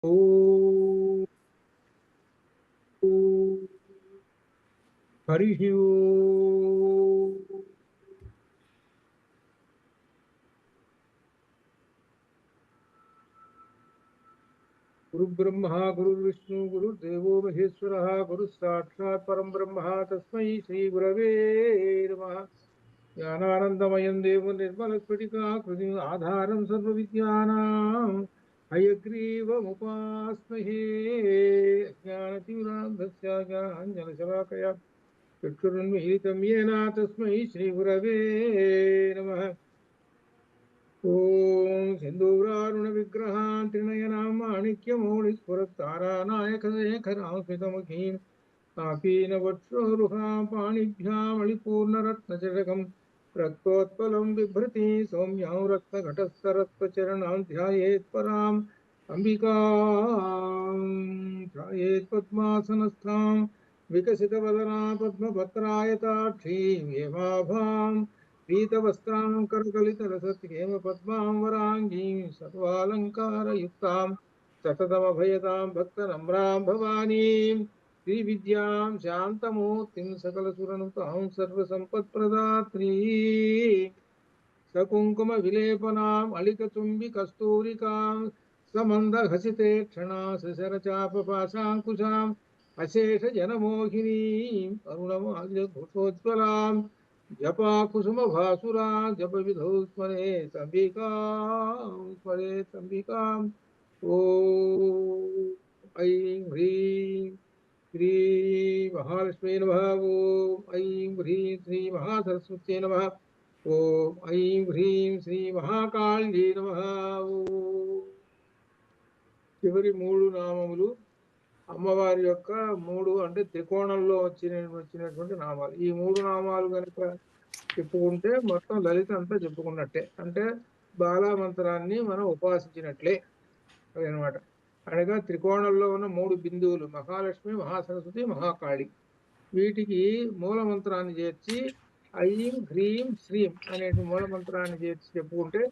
ఓం హరి ఓం. గురు బ్రహ్మ గురు విష్ణు గురు దేవో మహేశ్వర గురు సాక్షాత్ పరం బ్రహ్మ తస్మై శ్రీ గురవే నమః. జ్ఞానానందమయం దేవం నిర్మలస్ఫటికాకృతిం ఆధారం సర్వ విద్యానాం హయగ్రీవముపాస్మహే. అజ్ఞానతిమిరాంధస్య జ్ఞానాంజనశలాకయా చక్షురున్మిలితం येन తస్మై శ్రీ గురవే నమః. ఓం సింధూరారుణ విగ్రహాన్ త్రినయనాం మాణిక్యమౌళిస్ఫురత్తారానాయకశేఖరాంస్మితముఖీం కాపీనవక్షోరుహాం పాణిభ్యామళిపూర్ణరత్నచషకం రక్తోత్పలం బిభ్రతి సౌమ్యాం రక్తఘటస్థరత్వచరణాం ధ్యాయేత్ పరాం అంబికాం ధ్యాయేత్ పద్మాసనస్థాం వికసితవదనా పద్మపత్రాయతాక్షీం హేమాభాం పీతవస్త్రాం కరకలితరసత్యేమ పద్మాం వరాంగీం సర్వాలంకారయుక్తాం సతతమభయతాం భక్తనమ్రాం భవానీం శ్రీవిద్యాం శాంతమూర్తిం సకలసురనుతాం సర్వసంపత్ప్రదాత్రీ సకుంకుమ విలేపనాం అళికచుంబి కస్తూరికాం సమందహసితే క్షణా సశరచాపపాశాంకుశాం అశేష జనమోహినీం అరుణమాల్యఘోషోజ్వలాం జపా కుసుమ భాసురా జప విధౌ స్మరే తంబికాం ఓం ఐం హ్రీం శ్రీ మహాలక్ష్మీ నమః. ఓం ఐం హ్రీం శ్రీ మహాసరస్వత్యై నమః. ఓం ఐం హ్రీం శ్రీ మహాకాళ్యై నమః. ఓం. చివరి మూడు నామములు అమ్మవారి యొక్క మూడు అంటే త్రికోణంలో వచ్చినటువంటి నామాలు. ఈ మూడు నామాలు కనుక చెప్పుకుంటే మొత్తం లలిత అంతా చెప్పుకున్నట్టే, అంటే బాలా మంత్రాన్ని మనం ఉపాసించినట్లే అనమాట. అనగా త్రికోణంలో ఉన్న మూడు బిందువులు మహాలక్ష్మి, మహాసరస్వతి, మహాకాళి, వీటికి మూల మంత్రాన్ని చేర్చి ఐం హ్రీం శ్రీం అనే మూల మంత్రాన్ని చేర్చి చెప్పుకుంటే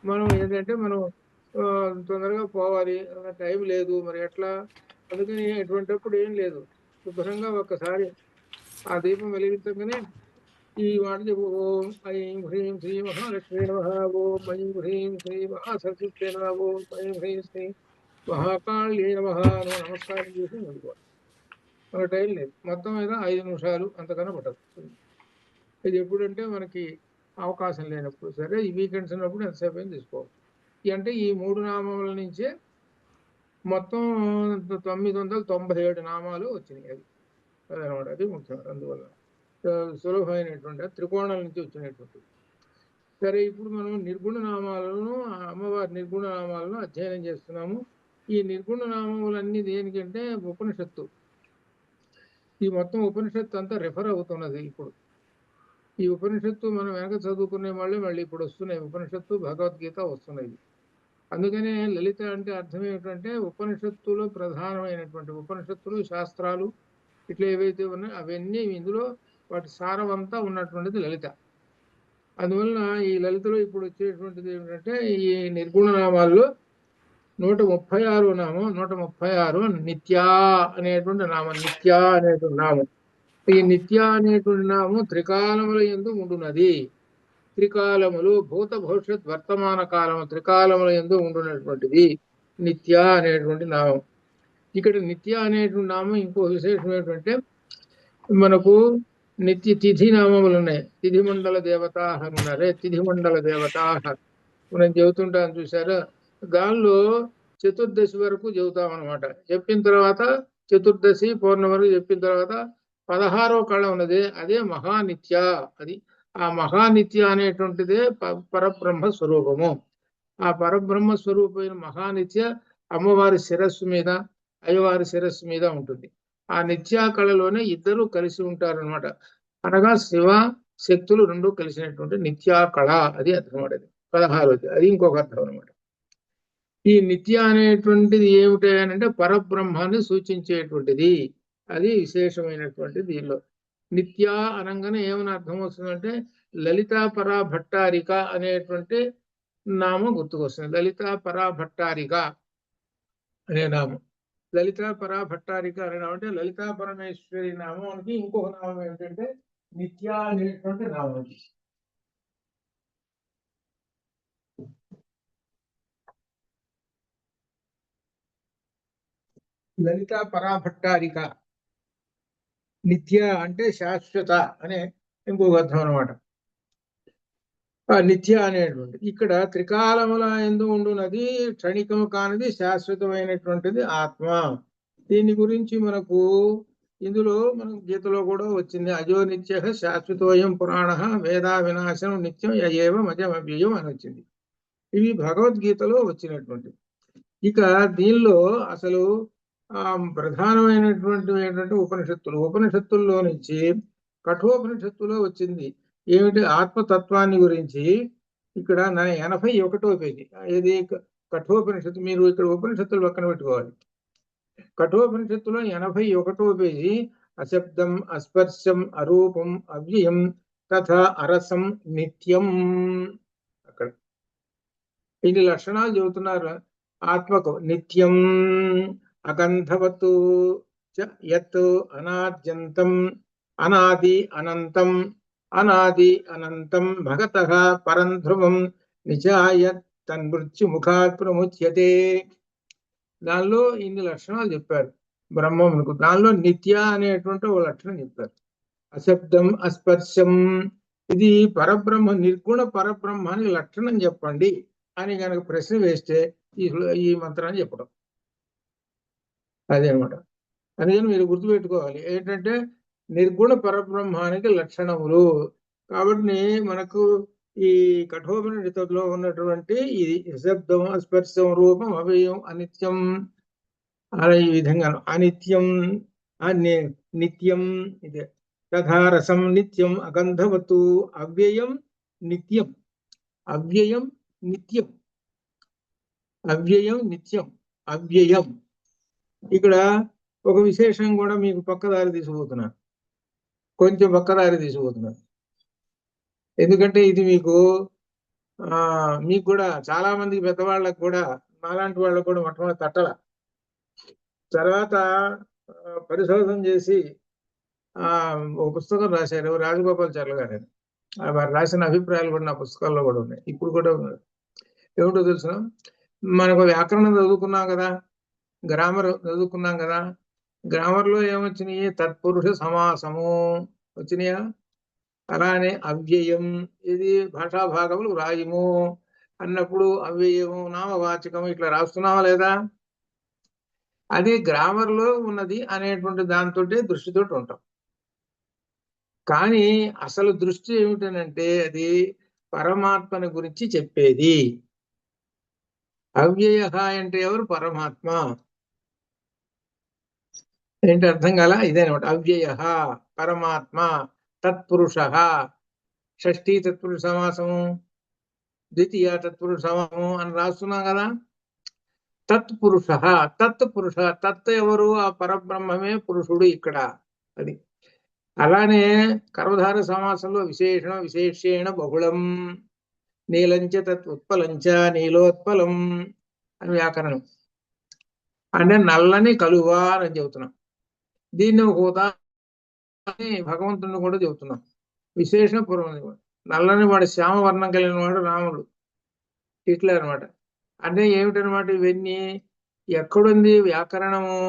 మనం ఏంటంటే మనం తొందరగా పోవాలి, టైం లేదు, మరి ఎట్లా, అందుకని ఎటువంటిప్పుడు ఏం లేదు, శుభ్రంగా ఒక్కసారి ఆ దీపం వెలిగించగానే ఈ మాట చెప్పు. ఓం ఐం హ్రీం శ్రీ మహాలక్ష్మీ నమః. ఓం ఐం హ్రీం శ్రీ మహాసరస్వతి నమః. ఓం ఐం హ్రీం శ్రీ మహాకాళ్యై నమః. నమస్కారం చేసి ముందుకోవాలి. మన టైం లేదు, మొత్తం మీద 5 నిమిషాలు అంతకన్నా పట్టదు. ఇది ఎప్పుడంటే మనకి అవకాశం లేనప్పుడు, సరే ఈ వీకెండ్స్ ఉన్నప్పుడు ఎంతసేపు అయినా తీసుకోవచ్చు. అంటే ఈ మూడు నామాల నుంచే మొత్తం 997 నామాలు వచ్చినాయి. అవి అదనమాట, అది ముఖ్యం. అందువల్ల సులభమైనటువంటి త్రికోణాల నుంచి వచ్చినటువంటి. సరే, ఇప్పుడు మనం నిర్గుణ నామాలను, అమ్మవారి నిర్గుణ నామాలను అధ్యయనం చేస్తున్నాము. ఈ నిర్గుణ నామములన్నీ దేనికంటే ఉపనిషత్తు. ఈ మొత్తం ఉపనిషత్తు అంతా రెఫర్ అవుతున్నది. ఇప్పుడు ఈ ఉపనిషత్తు మనం వెనక చదువుకునే మళ్ళీ ఇప్పుడు వస్తున్నాయి. ఉపనిషత్తు, భగవద్గీత వస్తున్నాయి. అందుకనే లలిత అంటే అర్థం ఏమిటంటే ఉపనిషత్తులో ప్రధానమైనటువంటి ఉపనిషత్తులు, శాస్త్రాలు ఇట్లా ఏవైతే ఉన్నాయో అవన్నీ ఇందులో వాటి సారవంతా ఉన్నటువంటిది లలిత. అందువలన ఈ లలితలో ఇప్పుడు వచ్చేటువంటిది ఏమిటంటే ఈ నిర్గుణ నామాల్లో 136 నామం, 136 నిత్యా అనేటువంటి నామం. నిత్యా అనేటువంటి నామం, ఈ నిత్య అనేటువంటి నామం త్రికాలముల యందు ఉండున్నది. త్రికాలములు భూత భవిష్యత్ వర్తమాన కాలము త్రికాలముల యందు ఉండున్నటువంటిది నిత్య అనేటువంటి నామం. ఇక్కడ నిత్య అనేటువంటి నామం ఇంకో విశేషం ఏంటంటే మనకు నిత్య తిథి నామములు ఉన్నాయి. తిథి మండల దేవత ఉన్నారే, తిథి మండల దేవత మనం చెబుతుంటాం చూసారా. దానిలో చతుర్దశి వరకు చెబుతాం అనమాట. చెప్పిన తర్వాత చతుర్దశి పౌర్ణమి వరకు చెప్పిన తర్వాత 16వ కళ ఉన్నది, అదే మహానిత్య. అది ఆ మహానిత్య అనేటువంటిదే పరబ్రహ్మ స్వరూపము. ఆ పరబ్రహ్మ స్వరూపమైన మహానిత్య అమ్మవారి శిరస్సు మీద, అయ్యవారి శిరస్సు మీద ఉంటుంది. ఆ నిత్యా కళలోనే ఇద్దరు కలిసి ఉంటారనమాట. అనగా శివ శక్తులు రెండు కలిసినటువంటి నిత్యా కళ, అది అర్థమవుతుంది. 16వది, అది ఇంకొక అర్థం అనమాట. ఈ నిత్య అనేటువంటిది ఏమిటి అంటే పరబ్రహ్మాన్ని సూచించేటువంటిది, అది విశేషమైనటువంటి దీనిలో. నిత్య అనగానే ఏమని అర్థం వస్తుందంటే లలితా అనే నామం. లలితా పరా భట్టారిక అనే నామం అంటే లలితా పరమేశ్వరి నామానికి ఇంకొక నామం ఏంటంటే నిత్య అనేటువంటి నామం. లలితా పరా భట్టారిక, నిత్య అంటే శాశ్వత అనే ఇంకొక అర్థం అనమాట. నిత్య అనేటువంటి ఇక్కడ త్రికాలముల ఎందు ఉండునది, క్షణికము కానిది, శాశ్వతమైనటువంటిది ఆత్మ. దీని గురించి మనకు ఇందులో మనం గీతలో కూడా వచ్చింది. అజో నిత్య శాశ్వతోయం పురాణ వేదా వినాశనం నిత్యం యయేవ మజమవ్యయం అని వచ్చింది. ఇవి భగవద్గీతలో వచ్చినటువంటి. ఇక దీనిలో అసలు ప్రధానమైనటువంటి ఏంటంటే ఉపనిషత్తుల్లో నుంచి కఠోపనిషత్తులో వచ్చింది ఏమిటి ఆత్మతత్వాన్ని గురించి. ఇక్కడ 81వ పేజీ ఇది కఠోపనిషత్తు. మీరు ఇక్కడ ఉపనిషత్తులు పక్కన పెట్టుకోవాలి. కఠోపనిషత్తులో 81వ పేజీ అశబ్దం అస్పర్శం అరూపం అవ్యయం తథా అరసం నిత్యం. అక్కడ ఇన్ని లక్షణాలు చెబుతున్నారు ఆత్మకు. నిత్యం అగంధవతు యత్ అనాద్యంతం అనాది అనంతం అనాది అనంతం భగతః పరం ధ్రువం నిజాయ తన్మృత్యు ముఖాత్ ప్రముచ్యతే. దానిలో ఇన్ని లక్షణాలు చెప్పారు బ్రహ్మమునకు. దానిలో నిత్య అనేటువంటి ఒక లక్షణం చెప్పారు. అశబ్దం అస్పర్శం, ఇది పరబ్రహ్మ, నిర్గుణ పరబ్రహ్మానికి లక్షణం చెప్పండి అని కనుక ప్రశ్న వేస్తే ఈ మంత్రాన్ని చెప్పడం అదే అనమాట. అందుకని మీరు గుర్తుపెట్టుకోవాలి ఏంటంటే నిర్గుణ పరబ్రహ్మానికి లక్షణములు. కాబట్టి మనకు ఈ కఠోపనిషత్తులో ఉన్నటువంటి ఇది శబ్దం స్పర్శం రూపం అవ్యయం అనిత్యం అలా ఈ విధంగా అనిత్యం నిత్యం ఇదే తథారసం నిత్యం అగంధవతు అవ్యయం నిత్యం అవ్యయం నిత్యం అవ్యయం నిత్యం అవ్యయం. ఇక్కడ ఒక విశేషం కూడా మీకు పక్కదారి తీసుకుపోతున్నాను, కొంచెం పక్కదారి తీసుకుపోతున్నాను. ఎందుకంటే ఇది మీకు కూడా చాలా మంది పెద్దవాళ్ళకు కూడా మాలాంటి వాళ్ళకు కూడా మొట్టమొదటి తట్టల తర్వాత పరిశోధన చేసి ఒక పుస్తకం రాశారు రాజగోపాలాచార్యులు గారు. వారు రాసిన అభిప్రాయాలు కూడా నా పుస్తకాల్లో కూడా ఉన్నాయి, ఇప్పుడు కూడా ఉన్నాయి. ఏమిటో తెలుసు, మనకు వ్యాకరణం చదువుకున్నాం కదా, గ్రామర్ చదువుకున్నాం కదా. గ్రామర్లో ఏమొచ్చినాయి? తత్పురుష సమాసము వచ్చినాయా? అలానే అవ్యయం, ఇది భాషా భాగములు రాయము అన్నప్పుడు అవ్యయము నామవాచకము ఇట్లా రాస్తున్నావా లేదా? అది గ్రామర్లో ఉన్నది అనేటువంటి దాంతో దృష్టితో ఉంటాం. కానీ అసలు దృష్టి ఏమిటనంటే అది పరమాత్మని గురించి చెప్పేది. అవ్యయ అంటే ఎవరు? పరమాత్మ. ఏంటి అర్థం కాల? ఇదేనమాట అవ్యయ పరమాత్మ. తత్పురుష షష్ఠీ తత్పురుష సమాసము, ద్వితీయ తత్పురుష సమాసము అని రాస్తున్నాం కదా. తత్పురుష తత్పురుష తత్ ఎవరు? ఆ పరబ్రహ్మమే పురుషుడు ఇక్కడ. అది అలానే కర్మధార సమాసంలో విశేషణం విశేషేణ బహుళం నీలంచ తత్ ఉత్పలంచ నీలోత్పలం అని వ్యాకరణం. అంటే నల్లని కలువా అని చెబుతున్నాం. దీన్ని ఒక ఉదాహరణ భగవంతుడిని కూడా చెబుతున్నాం. విశేషణ పూర్వం నల్లని వాడు శ్యామవర్ణం కలిగిన వాడు రాముడు ఇట్లా అనమాట. అంటే ఏమిటనమాట ఇవన్నీ? ఎక్కడుంది వ్యాకరణము?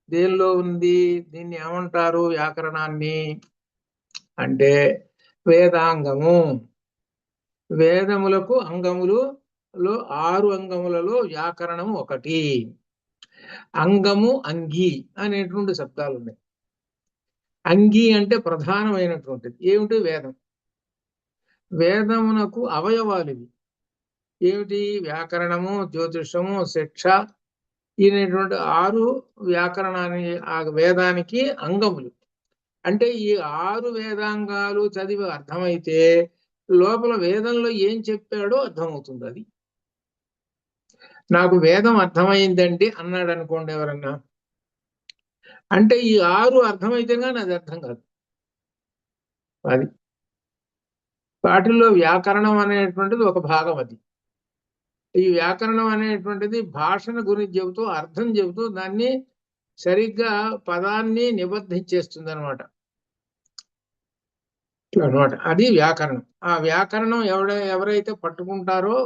దేనిలో ఉంది? దీన్ని ఏమంటారు వ్యాకరణాన్ని అంటే? వేదాంగము. వేదములకు అంగములలో 6 అంగములలో వ్యాకరణము ఒకటి. అంగము అంగి అనేటువంటి శబ్దాలు ఉన్నాయి. అంగి అంటే ప్రధానమైనటువంటిది. ఏమిటి? వేదం. వేదమునకు అవయవాలు ఇవి ఏమిటి? వ్యాకరణము, జ్యోతిషము, శిక్ష అనేటువంటి 6 వ్యాకరణానికి ఆ వేదానికి అంగములు. అంటే ఈ 6 వేదాంగాలు చదివి అర్థమైతే లోపల వేదంలో ఏం చెప్పాడో అర్థమవుతుంది. అది నాకు వేదం అర్థమైందండి అన్నాడు అనుకోండి ఎవరన్నా, అంటే ఈ 6 అర్థమైతే కానీ అది అర్థం కాదు. అది వాటిల్లో వ్యాకరణం అనేటువంటిది ఒక భాగం. అది ఈ వ్యాకరణం అనేటువంటిది భాషను గురించి చెబుతూ అర్థం చెబుతూ దాన్ని సరిగ్గా పదాన్ని నిబద్ధించేస్తుంది అనమాట. అది వ్యాకరణం. ఆ వ్యాకరణం ఎవరైతే పట్టుకుంటారో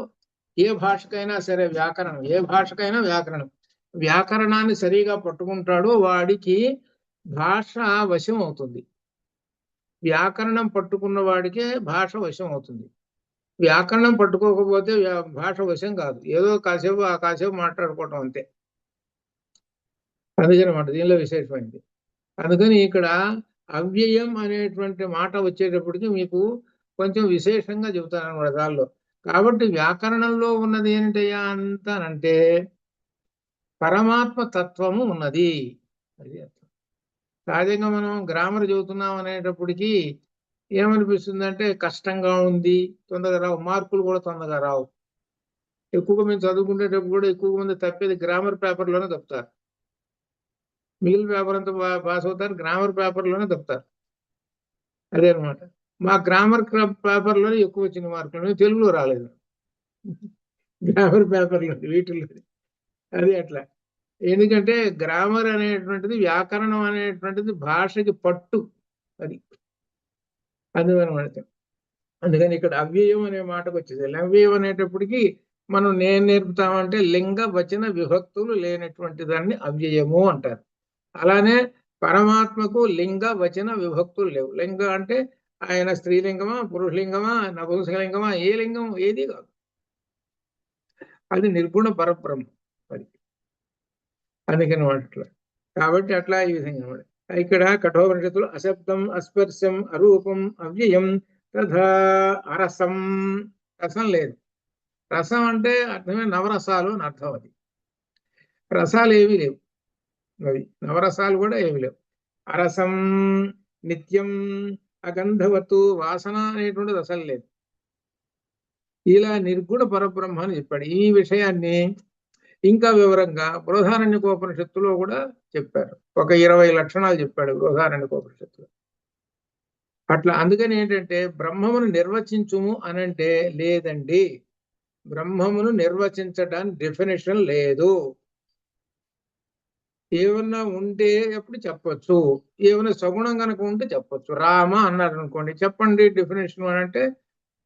ఏ భాషకైనా సరే వ్యాకరణం, ఏ భాషకైనా వ్యాకరణం, వ్యాకరణాన్ని సరిగా పట్టుకుంటాడో వాడికి భాష వశం అవుతుంది. వ్యాకరణం పట్టుకున్న వాడికే భాష వశం అవుతుంది. వ్యాకరణం పట్టుకోకపోతే భాష వశం కాదు. ఏదో కాసేపు మాట్లాడుకోవటం అంతే. అందుకనమాట దీనిలో విశేషమైంది. అందుకని ఇక్కడ అవ్యయం అనేటువంటి మాట వచ్చేటప్పటికి మీకు కొంచెం విశేషంగా చెబుతాను అనమాట దానిలో. కాబట్టి వ్యాకరణంలో ఉన్నది ఏంటయ్యా అంతానంటే పరమాత్మ తత్వము ఉన్నది. అది అర్థం. సహజంగా మనం గ్రామర్ చదువుతున్నాం అనేటప్పటికీ ఏమనిపిస్తుంది అంటే కష్టంగా ఉంది, తొందరగా రావు, మార్కులు కూడా తొందరగా రావు. ఎక్కువగా మేము చదువుకునేటప్పుడు కూడా ఎక్కువ మంది తప్పేది గ్రామర్ పేపర్లోనే తప్పుతారు. మిగిలిన పేపర్ అంతా పాస్ అవుతారు, గ్రామర్ పేపర్లోనే తప్పుతారు. అదే అనమాట. మా గ్రామర్ పేపర్లోనే ఎక్కువ వచ్చిన మార్కులు, తెలుగులో రాలేదు. గ్రామర్ పేపర్లో వీటిల్లో అది అట్లా. ఎందుకంటే గ్రామర్ అనేటువంటిది, వ్యాకరణం అనేటువంటిది భాషకి పట్టు. అది అందువనమాట. అందుకని ఇక్కడ అవ్యయం అనే మాటకు వచ్చేది. అవ్యయం అనేటప్పటికి మనం నేను నేర్పుతామంటే లింగ వచన విభక్తులు లేనటువంటి దాన్ని అవ్యయము అంటారు. అలానే పరమాత్మకు లింగ వచన విభక్తులు లేవు. లింగ అంటే ఆయన స్త్రీలింగమా, పురుషలింగమా, నపుంసకలింగమా, ఏ లింగం ఏది కాదు. అది నిర్గుణ పరబ్రహ్మ. అది అందుకని అట్లా. కాబట్టి అట్లా ఈ విధంగా ఇక్కడ కఠోపనిషత్తులు అశబ్దం, అస్పర్శం, అరూపం, అవ్యయం తథా అరసం. రసం లేదు. రసం అంటే అర్థమే నవరసాలు అని అర్థం. అది రసాలు ఏమీ లేవు. అవి నవరసాలు కూడా ఏమి లేవు. అరసం, నిత్యం, అగంధవత్తు, వాసన అనేటువంటిది అసలు లేదు. ఇలా నిర్గుణ పరబ్రహ్మ అని చెప్పాడు. ఈ విషయాన్ని ఇంకా వివరంగా బృహదారణ్యకోపనిషత్తులో కూడా చెప్పారు. ఒక 20 లక్షణాలు చెప్పాడు బృహదారణ్యకోపనిషత్తులో. అట్లా అందుకని ఏంటంటే బ్రహ్మమును నిర్వచించుము అనంటే లేదండి, బ్రహ్మమును నిర్వచించడానికి డెఫినేషన్ లేదు. ఏమన్నా ఉంటే ఎప్పుడు చెప్పొచ్చు, ఏమైనా సగుణం కనుక ఉంటే చెప్పొచ్చు. రామ అన్నారు అనుకోండి, చెప్పండి డెఫినేషన్ అని అంటే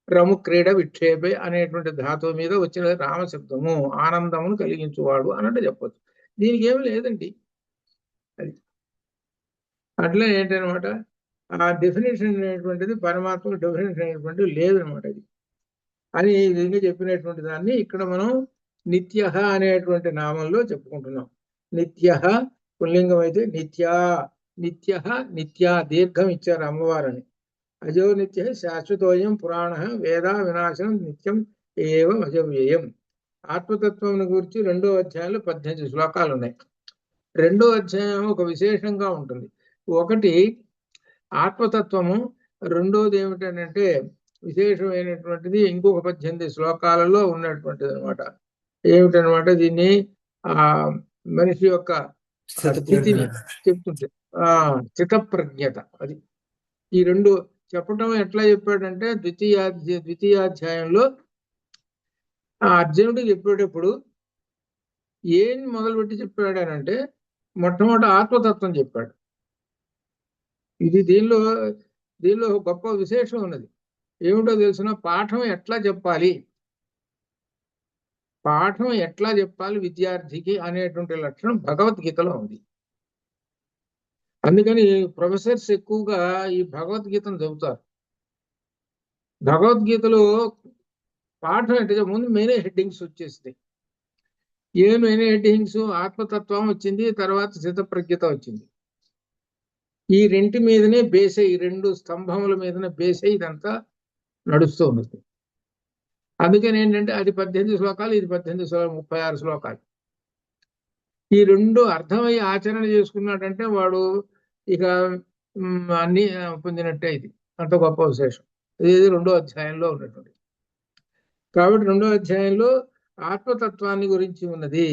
రము క్రీడ విక్షేపే అనేటువంటి ధాతువు మీద వచ్చిన రామశబ్దము ఆనందమును కలిగించువాడు అన్నట్టు చెప్పొచ్చు. దీనికి ఏమి లేదండి. అది అట్లా ఏంటనమాట, ఆ డెఫినేషన్ అనేటువంటిది పరమాత్మ డెఫినేషన్ అనేటువంటిది లేదనమాట. అది అని ఈ విధంగా చెప్పినటువంటి దాన్ని ఇక్కడ మనం నిత్య అనేటువంటి నామంలో చెప్పుకుంటున్నాం. నిత్య పుల్లింగం అయితే నిత్యా, నిత్య నిత్యా దీర్ఘం ఇచ్చారు అమ్మవారని. అజో నిత్య శాశ్వతోయం పురాణ వేద వినాశనం నిత్యం ఏవం అజవ్యయం. ఆత్మతత్వం గురించి 2వ అధ్యాయంలో 18 శ్లోకాలు ఉన్నాయి. 2వ అధ్యాయం ఒక విశేషంగా ఉంటుంది. ఒకటి ఆత్మతత్వము, రెండోది ఏమిటంటే విశేషమైనటువంటిది ఇంకొక 18 శ్లోకాలలో ఉన్నటువంటిది అనమాట. ఏమిటనమాట, దీన్ని ఆ మనిషి యొక్క స్థితిని చెప్తుంటే స్థితప్రజ్ఞత. అది ఈ రెండు చెప్పటం ఎట్లా చెప్పాడంటే ద్వితీయాధ్యాయంలో అర్జునుడు చెప్పేటప్పుడు ఏం మొదలుపెట్టి చెప్పాడనంటే మొట్టమొదటి ఆత్మతత్వం చెప్పాడు. ఇది దీనిలో గొప్ప విశేషం ఉన్నది. ఏమిటో తెలిసిన పాఠం ఎట్లా చెప్పాలి, పాఠం ఎట్లా చెప్పాలి విద్యార్థికి అనేటువంటి లక్షణం భగవద్గీతలో ఉంది. అందుకని ప్రొఫెసర్స్ ఎక్కువగా ఈ భగవద్గీతను చదువుతారు. భగవద్గీతలో పాఠం అంటే ముందు మెయిన్ హెడ్డింగ్స్ వచ్చేస్తాయి. ఏ మెయిన్ హెడ్డింగ్స్? ఆత్మతత్వం వచ్చింది, తర్వాత స్థితప్రజ్ఞత వచ్చింది. ఈ రెంటి మీదనే బేస్ అయ్యి, 2 స్తంభముల మీదనే బేస్ అయ్యి ఇదంతా నడుస్తూ ఉన్నది. అందుకని ఏంటంటే అది 18 శ్లోకాలు, ఇది 36 శ్లోకాలు. ఈ 2 అర్థమయ్యి ఆచరణ చేసుకున్నాడంటే వాడు ఇక అన్ని పొందినట్టే. ఇది అంత గొప్ప విశేషం. ఇది 2వ అధ్యాయంలో ఉన్నటువంటి. కాబట్టి 2వ అధ్యాయంలో ఆత్మతత్వాన్ని గురించి ఉన్నది.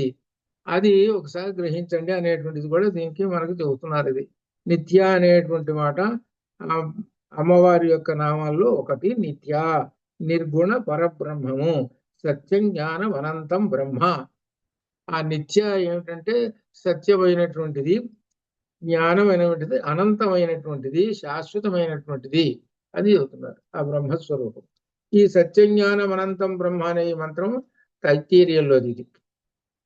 అది ఒకసారి గ్రహించండి అనేటువంటిది కూడా దీనికి మనకు చెబుతున్నారు. ఇది నిత్య అనేటువంటి మాట అమ్మవారి యొక్క నామాల్లో ఒకటి. నిత్య నిర్గుణ పరబ్రహ్మము, సత్యం జ్ఞానం అనంతం బ్రహ్మ. ఆ నిత్య ఏమిటంటే సత్యమైనటువంటిది, జ్ఞానమైనటువంటిది, అనంతమైనటువంటిది, శాశ్వతమైనటువంటిది అని చెబుతున్నారు ఆ బ్రహ్మస్వరూపం. ఈ సత్యజ్ఞానం అనంతం బ్రహ్మ అనే ఈ మంత్రం తైత్తీర్యంలోది. ఇది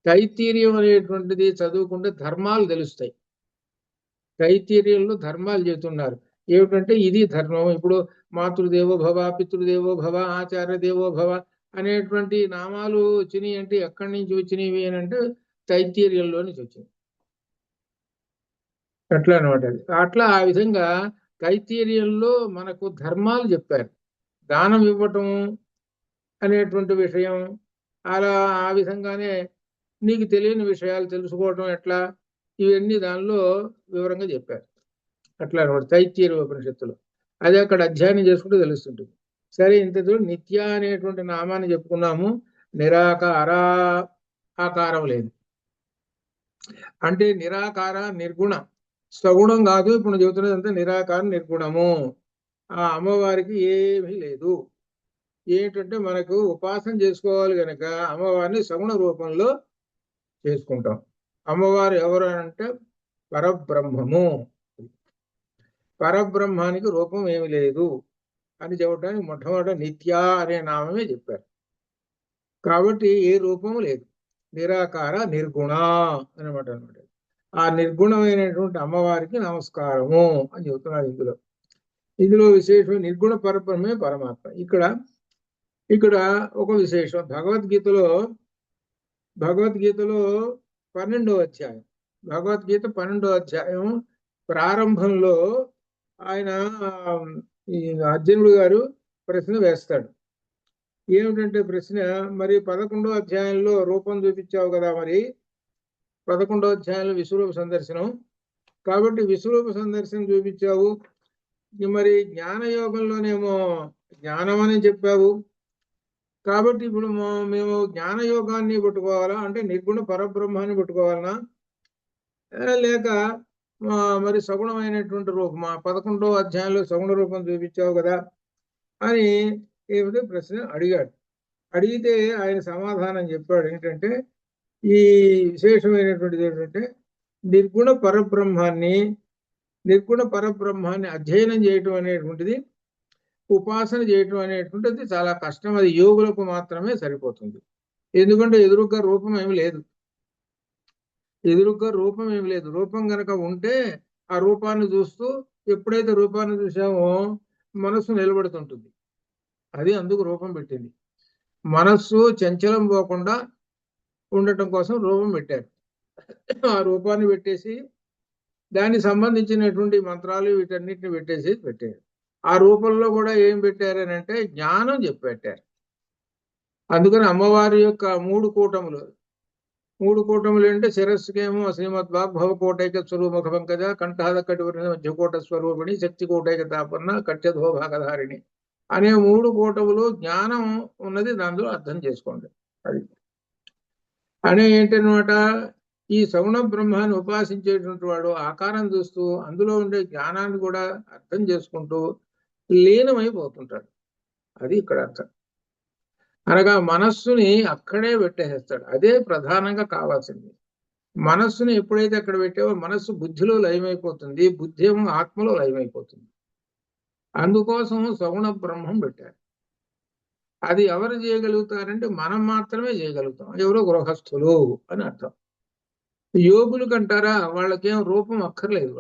తైత్తీర్యం అనేటువంటిది చదువుకుంటే ధర్మాలు తెలుస్తాయి. తైత్తీర్యంలో ధర్మాలు చెబుతున్నారు. ఏమిటంటే ఇది ధర్మం. ఇప్పుడు మాతృదేవో భవ, పితృదేవో భవ, ఆచార్య దేవో భవ అనేటువంటి నామాలు వచ్చినాయి అంటే ఎక్కడి నుంచి వచ్చినవి అని అంటే తైత్తీర్యంలో నుంచి వచ్చింది. అట్లా అనమాట. అది అట్లా ఆ విధంగా తైత్తీర్యంలో మనకు ధర్మాలు చెప్పారు. దానం ఇవ్వటం అనేటువంటి విషయం, అలా ఆ విధంగానే నీకు తెలియని విషయాలు తెలుసుకోవటం ఎట్లా, ఇవన్నీ దానిలో వివరంగా చెప్పారు. అట్లా అనమాట తైత్తీర్య ఉపనిషత్తులు. అది అక్కడ అధ్యయనం చేసుకుంటూ తెలుస్తుంటుంది. సరే, ఇంతతో నిత్య అనేటువంటి నామాన్ని చెప్పుకున్నాము. నిరాకార, ఆకారం లేదు అంటే నిరాకార నిర్గుణ, సగుణం కాదు. ఇప్పుడు చెబుతున్నది అంతా నిరాకార నిర్గుణము. ఆ అమ్మవారికి ఏమీ లేదు. ఏంటంటే మనకు ఉపాసన చేసుకోవాలి కనుక అమ్మవారిని సగుణ రూపంలో చేసుకుంటాం. అమ్మవారు ఎవరు అంటే పరబ్రహ్మము. పరబ్రహ్మానికి రూపం ఏమి లేదు అని చెప్పడానికి మొట్టమొదట నిత్య అనే నామమే చెప్పారు. కాబట్టి ఏ రూపము లేదు, నిరాకార నిర్గుణ అనమాట. ఆ నిర్గుణమైనటువంటి అమ్మవారికి నమస్కారము అని చెబుతున్నారు. ఇందులో విశేషం నిర్గుణ పరబ్రహ్మే పరమాత్మ. ఇక్కడ ఒక విశేషం భగవద్గీతలో 12వ అధ్యాయం, భగవద్గీత 12వ అధ్యాయం ప్రారంభంలో ఆయన ఈ అర్జునుడు గారు ప్రశ్న వేస్తాడు. ఏమిటంటే ప్రశ్న, మరి 11వ అధ్యాయంలో రూపం చూపించావు కదా, మరి 11వ అధ్యాయంలో విశ్వరూప సందర్శనం, కాబట్టి విశ్వరూప సందర్శనం చూపించావు, మరి జ్ఞానయోగంలోనేమో జ్ఞానం అని చెప్పావు, కాబట్టి ఇప్పుడు మేము జ్ఞానయోగాన్ని పట్టుకోవాలా అంటే నిర్గుణ పరబ్రహ్మాన్ని పట్టుకోవాలనా, లేక మరి సగుణమైనటువంటి రూపం 11వ అధ్యాయంలో సగుణ రూపం చూపించావు కదా అని ఏమిటో ప్రశ్న అడిగాడు. అడిగితే ఆయన సమాధానం చెప్పాడు. ఏంటంటే ఈ విశేషమైనటువంటిది ఏంటంటే నిర్గుణ పరబ్రహ్మాన్ని అధ్యయనం చేయటం అనేటువంటిది, ఉపాసన చేయటం అనేటువంటిది చాలా కష్టం. అది యోగులకు మాత్రమే సరిపోతుంది. ఎందుకంటే ఎదురుగా రూపం ఏమి లేదు. రూపం కనుక ఉంటే ఆ రూపాన్ని చూస్తూ ఎప్పుడైతే రూపాన్ని చూసామో మనస్సు నిలబడుతుంటుంది. అది అందుకు రూపం పెట్టింది. మనస్సు చంచలం పోకుండా ఉండటం కోసం రూపం పెట్టారు. ఆ రూపాన్ని పెట్టేసి దానికి సంబంధించినటువంటి మంత్రాలు వీటన్నిటిని పెట్టారు. ఆ రూపంలో కూడా ఏం పెట్టారని అంటే జ్ఞానం చెప్పి. అందుకని అమ్మవారి యొక్క మూడు కూటములు అంటే శిరస్సుకేమో శ్రీమద్ వాగ్భవ కోటైక స్వరూప పంకజ, కంఠాద కటివర్ణ మధ్యకోట స్వరూపిణి, శక్తి కోటైక తాపన్న, కట్యధో భాగధారిణి అనే మూడు కూటములు జ్ఞానం ఉన్నది. దానిలో అర్థం చేసుకోండి. అది అనే ఏంటనమాట, ఈ సగుణ బ్రహ్మాన్ని ఉపాసించేటువంటి వాడు ఆకారం చూస్తూ అందులో ఉండే జ్ఞానాన్ని కూడా అర్థం చేసుకుంటూ లీనమైపోతుంటాడు. అది ఇక్కడ అర్థం. అనగా మనస్సుని అక్కడే పెట్టేస్తాడు. అదే ప్రధానంగా కావాల్సింది. మనస్సుని ఎప్పుడైతే అక్కడ పెట్టావో మనస్సు బుద్ధిలో లయమైపోతుంది, బుద్ధి ఏమో ఆత్మలో లయమైపోతుంది. అందుకోసం సగుణ బ్రహ్మం పెట్టారు. అది ఎవరు చేయగలుగుతారంటే మనం మాత్రమే చేయగలుగుతాం. ఎవరో గృహస్థులు అని అర్థం. యోగులు కంటారా, వాళ్ళకేం రూపం అక్కర్లేదు.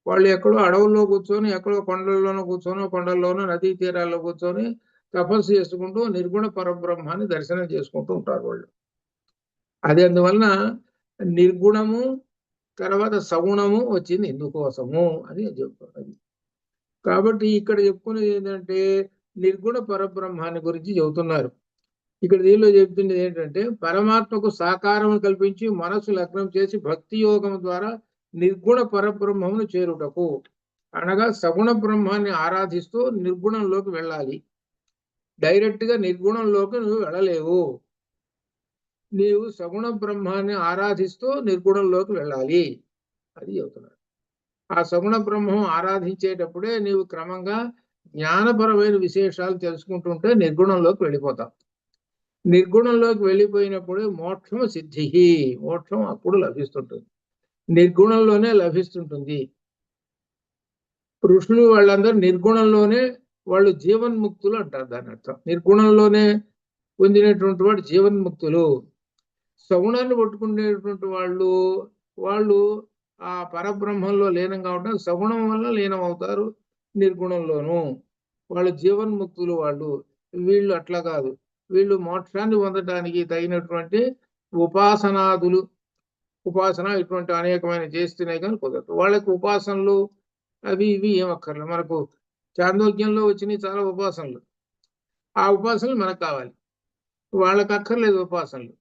వాళ్ళు ఎక్కడో అడవుల్లో కూర్చొని, ఎక్కడో కొండల్లోనో నదీ తీరాల్లో కూర్చొని తపస్సు చేసుకుంటూ నిర్గుణ పరబ్రహ్మాన్ని దర్శనం చేసుకుంటూ ఉంటారు వాళ్ళు. అది అందువలన నిర్గుణము తర్వాత సగుణము వచ్చింది ఎందుకోసము అని చెప్తున్నది. కాబట్టి ఇక్కడ చెప్పుకునేది ఏంటంటే నిర్గుణ పరబ్రహ్మాన్ని గురించి చెబుతున్నారు. ఇక్కడ దీనిలో చెప్తుంది ఏంటంటే పరమాత్మకు సాకారం కల్పించి మనసు లగ్నం చేసి భక్తి యోగం ద్వారా నిర్గుణ పరబ్రహ్మమును చేరుటకు, అనగా సగుణ బ్రహ్మాన్ని ఆరాధిస్తూ నిర్గుణంలోకి వెళ్ళాలి. డైరెక్ట్ గా నిర్గుణంలోకి నువ్వు వెళ్ళలేవు. నీవు సగుణ బ్రహ్మాన్ని ఆరాధిస్తూ నిర్గుణంలోకి వెళ్ళాలి అది చెబుతున్నాడు. ఆ సగుణ బ్రహ్మం ఆరాధించేటప్పుడే నీవు క్రమంగా జ్ఞానపరమైన విశేషాలు తెలుసుకుంటుంటే నిర్గుణంలోకి వెళ్ళిపోతావు. నిర్గుణంలోకి వెళ్ళిపోయినప్పుడు మోక్షము సిద్ధి, మోక్షం అప్పుడు లభిస్తుంటుంది, నిర్గుణంలోనే లభిస్తుంటుంది. ఋషులు వాళ్ళందరూ నిర్గుణంలోనే, వాళ్ళు జీవన్ముక్తులు అంటారు దాని అర్థం. నిర్గుణంలోనే పొందినటువంటి వాడు జీవన్ముక్తులు. సగుణాన్ని పట్టుకునేటువంటి వాళ్ళు ఆ పరబ్రహ్మంలో లీనం కావడం, సగుణం వల్ల లీనం అవుతారు నిర్గుణంలోనూ. వాళ్ళు జీవన్ముక్తులు. వీళ్ళు అట్లా కాదు. వీళ్ళు మోక్షాన్ని పొందడానికి తగినటువంటి ఉపాసనాదులు, ఉపాసన ఇటువంటి అనేకమైన చేస్తున్నాయి కానీ కుదరదు. వాళ్ళకి ఉపాసనలు అవి ఇవి ఏమక్కర్లేదు. మనకు చాందోగ్యంలో వచ్చినాయి చాలా ఉపాసనలు. ఆ ఉపాసనలు మనకు కావాలి, వాళ్ళకి అక్కర్లేదు ఉపాసనలు.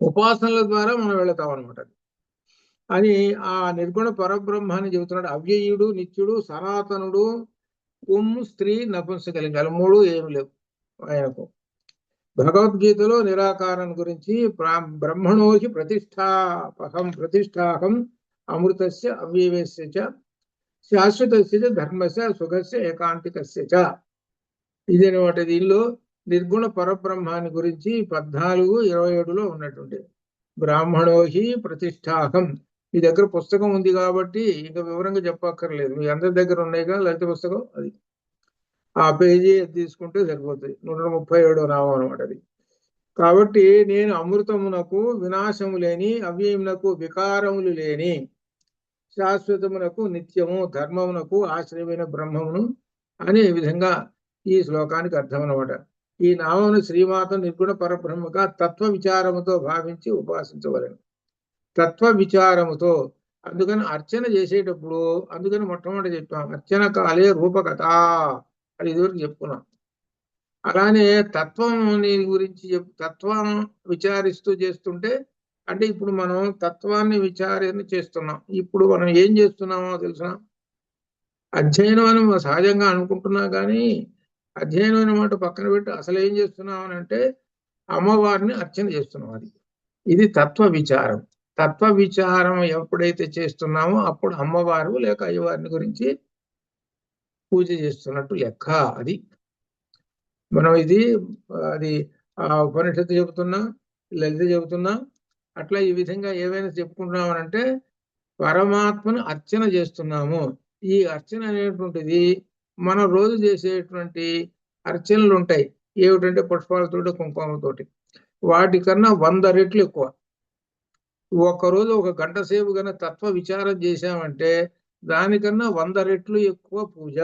ఉపాసనల ద్వారా మనం వెళతాం అనమాట. అని ఆ నిర్గుణ పరబ్రహ్మాన్ని చెబుతున్నాడు. అవ్యయుడు, నిత్యుడు, సనాతనుడు, స్త్రీ, నపుంసకలింగాలు మూడు ఏమి లేవు ఆయనకు. భగవద్గీతలో నిరాకారం గురించి బ్రహ్మణోహి ప్రతిష్టాహం అమృతస్య అవ్యయస్య చ శాశ్వతస్య చ ధర్మస్య సుఖస్య ఏకాంతికస్య చ. ఇదనమాట. దీనిలో నిర్గుణ పరబ్రహ్మాన్ని గురించి 14:27లో ఉన్నటువంటి బ్రాహ్మణోహి ప్రతిష్టాహం. మీ దగ్గర పుస్తకం ఉంది కాబట్టి ఇంకా వివరంగా చెప్పక్కర్లేదు, మీ అందరి దగ్గర ఉన్నాయి కదా లలిత పుస్తకం, అది ఆ పేజీ తీసుకుంటే సరిపోతుంది. 137వ నామం అనమాట అది. కాబట్టి నేను అమృతమునకు వినాశము లేని, అవ్యయమునకు వికారములు లేని, శాశ్వతమునకు నిత్యము, ధర్మమునకు ఆశ్రయమైన బ్రహ్మమును అనే విధంగా ఈ శ్లోకానికి అర్థం అనమాట. ఈ నామమును శ్రీమాత నిర్గుణ పరబ్రహ్మగా తత్వ విచారముతో భావించి ఉపాసించవలను. తత్వ విచారముతో. అందుకని అర్చన చేసేటప్పుడు, అందుకని మొట్టమొదటి చెప్పాం, అర్చన కాలే రూపకథ, అది ఇదివరకు చెప్పుకున్నాం. అలానే తత్వం గురించి తత్వం విచారిస్తూ చేస్తుంటే, అంటే ఇప్పుడు మనం తత్వాన్ని విచారణ చేస్తున్నాం. ఇప్పుడు మనం ఏం చేస్తున్నామో తెలుసునా? అధ్యయనం అని సహజంగా అనుకుంటున్నా కానీ అధ్యయనం అనే మాట పక్కన పెట్టి అసలు ఏం చేస్తున్నాం అని అంటే అమ్మవారిని అర్చన చేస్తున్నాం. ఇది తత్వ విచారం. తత్వ విచారం ఎప్పుడైతే చేస్తున్నామో అప్పుడు అమ్మవారు లేక అయ్యవారిని గురించి పూజ చేస్తున్నట్టు లెక్క. అది మనం అది ఉపనిషత్తు చెబుతున్నా, లలిత చెబుతున్నా, అట్లా ఈ విధంగా ఏవైనా చెప్పుకుంటున్నామనంటే పరమాత్మను అర్చన చేస్తున్నాము. ఈ అర్చన అనేటువంటిది మనం రోజు చేసేటువంటి అర్చనలు ఉంటాయి. ఏమిటంటే పుష్పాలతోటి, కుంకుమతోటి, వాటికన్నా 100 రెట్లు ఎక్కువ. ఒక్కరోజు 1 గంట సేపు కన్నా తత్వ విచారం చేశామంటే దానికన్నా 100 రెట్లు ఎక్కువ పూజ.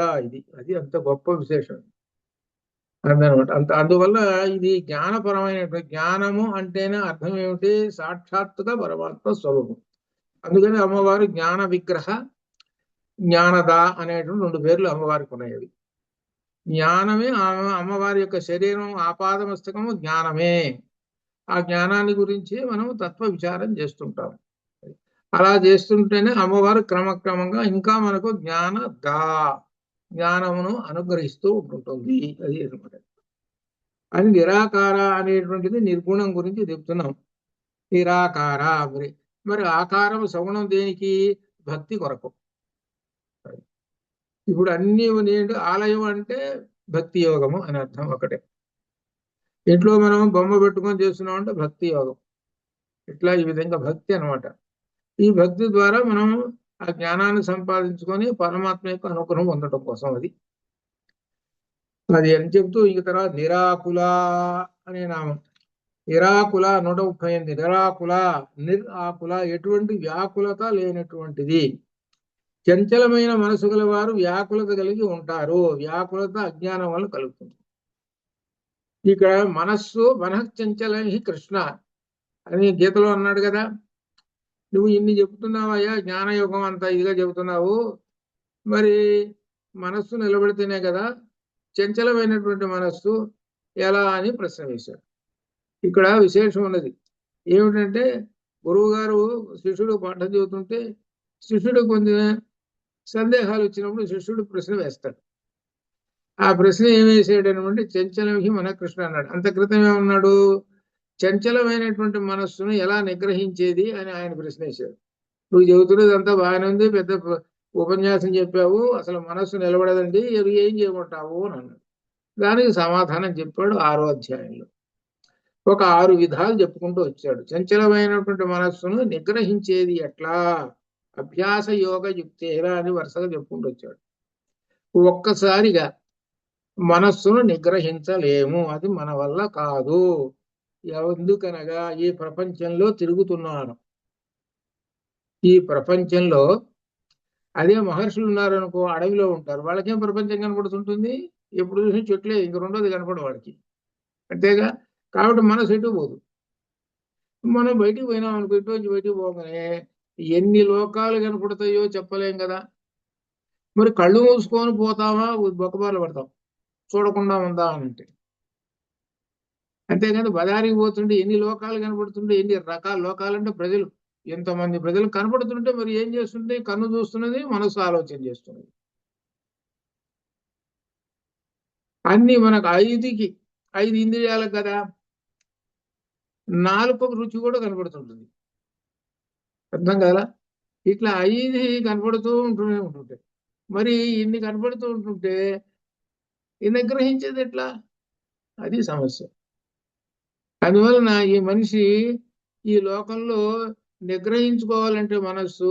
అది అంత గొప్ప విశేషం అందనమాట. అందువల్ల ఇది జ్ఞానపరమైనటువంటి, జ్ఞానము అంటేనే అర్థం ఏమిటి? సాక్షాత్తుగా పరమాత్మ స్వరూపం. అందుకని అమ్మవారు జ్ఞాన విగ్రహ, జ్ఞానద అనేటువంటి 2 పేర్లు అమ్మవారికి ఉన్నాయి. జ్ఞానమే అమ్మవారి యొక్క శరీరం, ఆపాదమస్తకము జ్ఞానమే. ఆ జ్ఞానాన్ని గురించి మనం తత్వ విచారం చేస్తుంటాం. అలా చేస్తుంటేనే అమ్మవారు క్రమక్రమంగా ఇంకా మనకు జ్ఞానమును అనుగ్రహిస్తూ ఉంటుంటుంది. అది అనమాట. అని నిరాకార అనేటువంటిది నిర్గుణం గురించి చెప్తున్నాం. నిరాకార మరి ఆకారం సగుణం దేనికి? భక్తి కొరకు. ఇప్పుడు అన్ని ఆలయం అంటే భక్తి యోగము అని అర్థం. ఒకటే ఇంట్లో మనం బొమ్మ పెట్టుకొని చేస్తున్నాం అంటే భక్తి యోగం. ఇట్లా ఈ విధంగా భక్తి అనమాట. ఈ భక్తి ద్వారా మనం ఆ జ్ఞానాన్ని సంపాదించుకొని పరమాత్మ యొక్క అనుగ్రహం పొందడం కోసం అది అని చెప్తూ ఇంక తర్వాత నిరాకుల అనే నామం. నిరాకుల 138. నిరాకుల ఎటువంటి వ్యాకులత లేనటువంటిది. చంచలమైన మనసు గల వారు వ్యాకులత కలిగి ఉంటారు. వ్యాకులత అజ్ఞానం వల్ల కలుగుతుంది. ఇక్కడ మనశ్చంచలహి కృష్ణ అని గీతలో అన్నాడు కదా. నువ్వు ఇన్ని చెబుతున్నావయ్యా, జ్ఞానయోగం అంతా ఇదిగా చెబుతున్నావు, మరి మనస్సు నిలబడితేనే కదా. చంచలమైనటువంటి మనస్సు ఎలా అని ప్రశ్న వేశాడు. ఇక్కడ విశేషం ఉన్నది ఏమిటంటే, గురువు గారు శిష్యుడు పాఠం చెబుతుంటే శిష్యుడు కొంచెం సందేహాలు వచ్చినప్పుడు శిష్యుడు ప్రశ్న వేస్తాడు. ఆ ప్రశ్న ఏం వేసాడు అనమాట, చంచలహి మన కృష్ణ అన్నాడు. అంత క్రితం ఏమన్నాడు? చంచలమైనటువంటి మనస్సును ఎలా నిగ్రహించేది అని ఆయన ప్రశ్న వేశాడు. నువ్వు చెబుతున్నది అంతా బాగానే ఉంది, పెద్ద ఉపన్యాసం చెప్పావు, అసలు మనస్సు నిలబడదండి, ఏం చేయమంటావు అని అన్నాడు. దానికి సమాధానం చెప్పాడు 6వ అధ్యాయంలో. ఒక 6 విధాలు చెప్పుకుంటూ వచ్చాడు. చంచలమైనటువంటి మనస్సును నిగ్రహించేది ఎట్లా, అభ్యాస యోగ యుక్తేరా అని వరుసగా చెప్పుకుంటూ వచ్చాడు. ఒక్కసారిగా మనస్సును నిగ్రహించలేము, అది మన వల్ల కాదు. ఎందుకనగా ఈ ప్రపంచంలో తిరుగుతున్నాను. ఈ ప్రపంచంలో అదే మహర్షులు ఉన్నారనుకో, అడవిలో ఉంటారు, వాళ్ళకేం ప్రపంచం కనపడుతుంటుంది? ఎప్పుడు చూసిన చెట్లే, ఇంక రెండోది కనపడ వాడికి, అంతేగా. కాబట్టి మనసు ఎటు పోదు. మనం బయటికి పోయినాం అనుకో, ఇటు నుంచి బయటికి పోగానే ఎన్ని లోకాలు కనపడతాయో చెప్పలేం కదా. మరి కళ్ళు మూసుకొని పోతామా, బొక్కబార్లు పడతాం చూడకుండా ఉందా అని అంటే. అంతేకాని బజారికి పోతుంటే ఎన్ని లోకాలు కనపడుతుంటే, ఎన్ని రకాల లోకాలంటే ప్రజలు, ఎంతమంది ప్రజలు కనపడుతుంటే మరి ఏం చేస్తుంటే, కన్ను చూస్తున్నది, మనసు ఆలోచన చేస్తున్నది. అన్ని మనకు 5 ఇంద్రియాలకు కదా. నాలుగు రుచి కూడా కనపడుతుంటుంది, అర్థం కదా. ఇట్లా 5 కనపడుతూ ఉంటుంటాయి. మరి ఇన్ని కనపడుతూ ఉంటుంటే నిగ్రహించేది ఎట్లా, అది సమస్య. అందువలన ఈ మనిషి ఈ లోకంలో నిగ్రహించుకోవాలంటే మనస్సు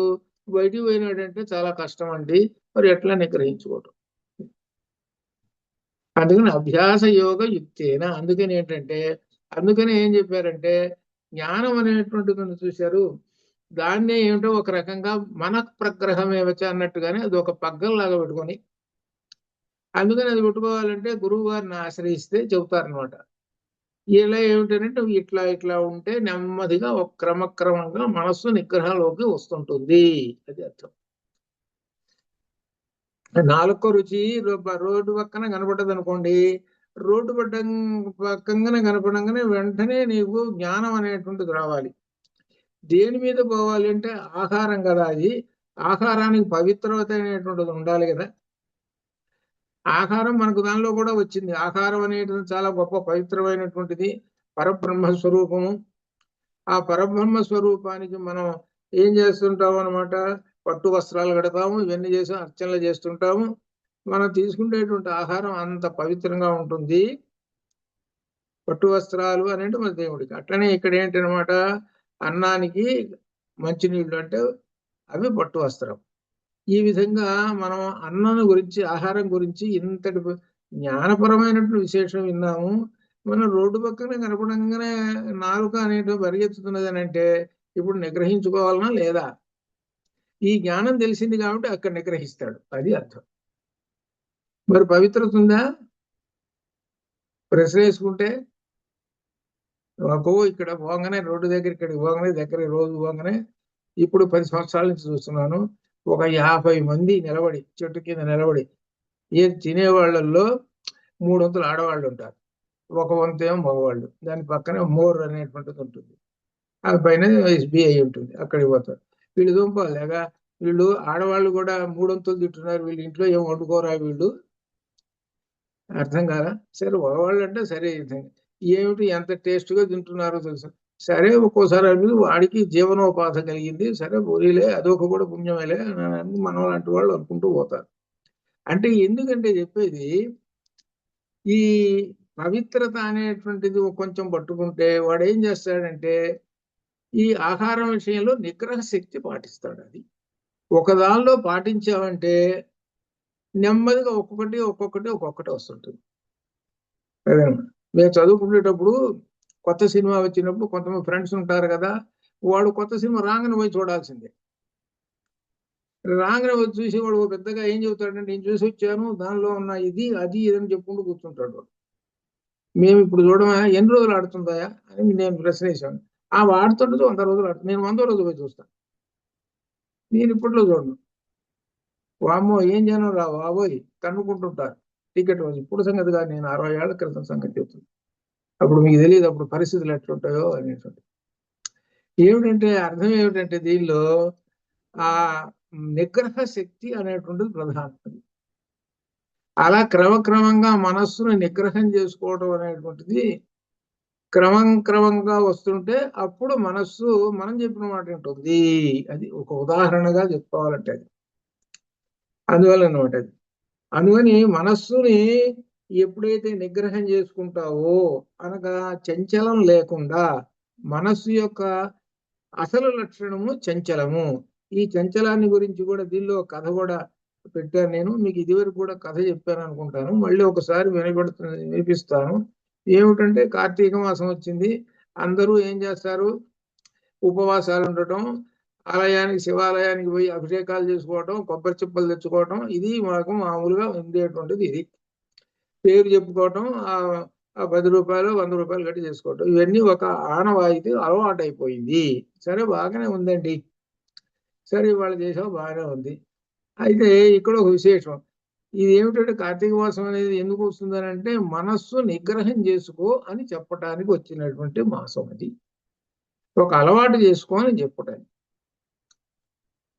బయటికి పోయినాడంటే చాలా కష్టం అండి. మరి ఎట్లా నిగ్రహించుకోవటం? అందుకని అభ్యాస యోగ యుక్తేనా. అందుకని ఏం చెప్పారంటే, జ్ఞానం అనేటువంటిది చూశారు, దాన్నే ఏమిటో ఒక రకంగా మన ప్రగ్రహమేవచ్చ అన్నట్టుగానే అది ఒక పగ్గంలాగా పెట్టుకొని, అందుకని అది పెట్టుకోవాలంటే గురువు గారిని ఆశ్రయిస్తే చెబుతారనమాట. ఇలా ఏమిటంటే ఇట్లా ఇట్లా ఉంటే నెమ్మదిగా ఒక క్రమక్రమంగా మనస్సు నిగ్రహంలోకి వస్తుంటుంది, అది అర్థం. నాలుకో రుచి రోడ్డు పక్కన కనపడ్డది అనుకోండి, రోడ్డు పక్కన కనపడంగానే వెంటనే నీకు జ్ఞానం అనేటువంటిది రావాలి. దేని మీద పోవాలి అంటే ఆహారం కదా, అది ఆహారానికి పవిత్రత అనేటువంటిది ఉండాలి కదా. ఆహారం మనకు దానిలో కూడా వచ్చింది. ఆహారం అనేటువంటి చాలా గొప్ప పవిత్రమైనటువంటిది, పరబ్రహ్మ స్వరూపము. ఆ పరబ్రహ్మ స్వరూపానికి మనం ఏం చేస్తుంటాము అనమాట, పట్టు వస్త్రాలు కడతాము, ఇవన్నీ చేసి అర్చనలు చేస్తుంటాము. మనం తీసుకునేటువంటి ఆహారం అంత పవిత్రంగా ఉంటుంది. పట్టు వస్త్రాలు అనేవి మన దేవుడికి. అట్లనే ఇక్కడ ఏంటనమాట, అన్నానికి మంచినీళ్ళు అంటే అవి పట్టు వస్త్రం. ఈ విధంగా మనం అన్నం గురించి, ఆహారం గురించి ఇంతటి జ్ఞానపరమైనటువంటి విశేషం విన్నాము. మనం రోడ్డు పక్కన కనపడంగానే నాలుక అనేటివి పరిగెత్తుతున్నది అని అంటే ఇప్పుడు నిగ్రహించుకోవాలనా లేదా? ఈ జ్ఞానం తెలిసింది కాబట్టి అక్కడ నిగ్రహిస్తాడు, అది అర్థం. మరి పవిత్రత ఉందా? ప్రశ్న వేసుకుంటే ఇక్కడ పోగానే, రోడ్డు దగ్గర ఇక్కడికి పోగానే, రోజు పోగానే, ఇప్పుడు 10 సంవత్సరాల నుంచి చూస్తున్నాను, ఒక 50 మంది నిలబడి, చెట్టు కింద నిలబడి, ఏది తినేవాళ్ళల్లో 3 వంతులు ఆడవాళ్ళు ఉంటారు, 1 వంతు ఏమో మగవాళ్ళు. దాని పక్కనే మోర్ అనేటువంటిది ఉంటుంది, ఆ పైన SBI ఉంటుంది, అక్కడికి పోతారు. వీళ్ళు దుంపాలేగా, వీళ్ళు ఆడవాళ్ళు కూడా 3 వంతులు తింటున్నారు, వీళ్ళు ఇంట్లో ఏం వండుకోరా వీళ్ళు, అర్థం కాదా. సరే మగవాళ్ళు అంటే సరే, ఏమిటి ఎంత టేస్ట్గా తింటున్నారో తెలుసు. సరే ఒక్కోసారి అది వాడికి జీవనోపాధి కలిగింది, సరే పోలీలే, అదొక కూడా పుణ్యమేలే మనం లాంటి వాళ్ళు అనుకుంటూ పోతారు. అంటే ఎందుకంటే చెప్పేది, ఈ పవిత్రత అనేటువంటిది కొంచెం పట్టుకుంటే వాడు ఏం చేస్తాడంటే, ఈ ఆహారం విషయంలో నిగ్రహ శక్తి పాటిస్తాడు. అది ఒక దానిలో పాటించామంటే నెమ్మదిగా ఒక్కొక్కటి వస్తుంటుంది. మేము చదువుకునేటప్పుడు కొత్త సినిమా వచ్చినప్పుడు కొంతమంది ఫ్రెండ్స్ ఉంటారు కదా, వాడు కొత్త సినిమా రాగానే పోయి చూడాల్సిందే. రాగానే వచ్చి చూసి వాడు పెద్దగా ఏం చెబుతాడంటే, నేను చూసి వచ్చాను, దానిలో ఉన్న ఇది అది ఇదని చెప్పుకుంటూ కూర్చుంటాడు. మేము ఇప్పుడు చూడమా, ఎన్ని రోజులు ఆడుతుందా అని నేను ప్రశ్న వేశాను. ఆ వాడుతుండదు 100 రోజులు ఆడుతుంది, నేను 100వ రోజు పోయి చూస్తాను. నేను ఇప్పట్లో చూడను. వామ్మో ఏం జనం రా బాబోయ్ కనుక్కుంటుంటారు టికెట్ రోజు. ఇప్పుడు సంగతి కాదు, నేను 60 ఏళ్ల క్రితం సంగతి చెప్తుంది. అప్పుడు మీకు తెలియదు అప్పుడు పరిస్థితులు ఎట్లుంటాయో అనేటువంటి. ఏమిటంటే అర్థం ఏమిటంటే, దీనిలో ఆ నిగ్రహ శక్తి అనేటువంటిది ప్రధానమైనది. అలా క్రమక్రమంగా మనస్సును నిగ్రహం చేసుకోవడం అనేటువంటిది క్రమంగా వస్తుంటే అప్పుడు మనస్సు మనం చెప్పిన మాట ఉంటుంది. అది ఒక ఉదాహరణగా చెప్పుకోవాలంటే అది అందువల్ల అనమాట. అది అందుకని మనస్సుని ఎప్పుడైతే నిగ్రహం చేసుకుంటావో అనగా చంచలం లేకుండా, మనస్సు యొక్క అసలు లక్షణము చంచలము. ఈ చంచలాన్ని గురించి కూడా దీనిలో కథ కూడా పెట్టాను నేను. మీకు ఇదివరకు కూడా కథ చెప్పాను అనుకుంటాను. మళ్ళీ ఒకసారి వినిపిస్తాను. ఏమిటంటే కార్తీక మాసం వచ్చింది. అందరూ ఏం చేస్తారు? ఉపవాసాలు ఉండటం, శివాలయానికి పోయి అభిషేకాలు చేసుకోవటం, కొబ్బరి చిప్పలు తెచ్చుకోవటం, ఇది మాకు మామూలుగా ఉండేటువంటిది. ఇది పేరు చెప్పుకోవటం, ఆ 10 రూపాయలు 100 రూపాయలు కట్టి చేసుకోవటం, ఇవన్నీ ఒక ఆనవాయితీ అలవాటు అయిపోయింది. సరే, బాగానే ఉందండి. సరే, వాళ్ళు చేసావు బాగానే ఉంది. అయితే ఇక్కడ ఒక విశేషం. ఇది ఏమిటంటే కార్తీక మాసం అనేది ఎందుకు వస్తుందని అంటే, మనస్సు నిగ్రహం చేసుకో అని చెప్పటానికి వచ్చినటువంటి మాసం అది. ఒక అలవాటు చేసుకో అని చెప్పటానికి.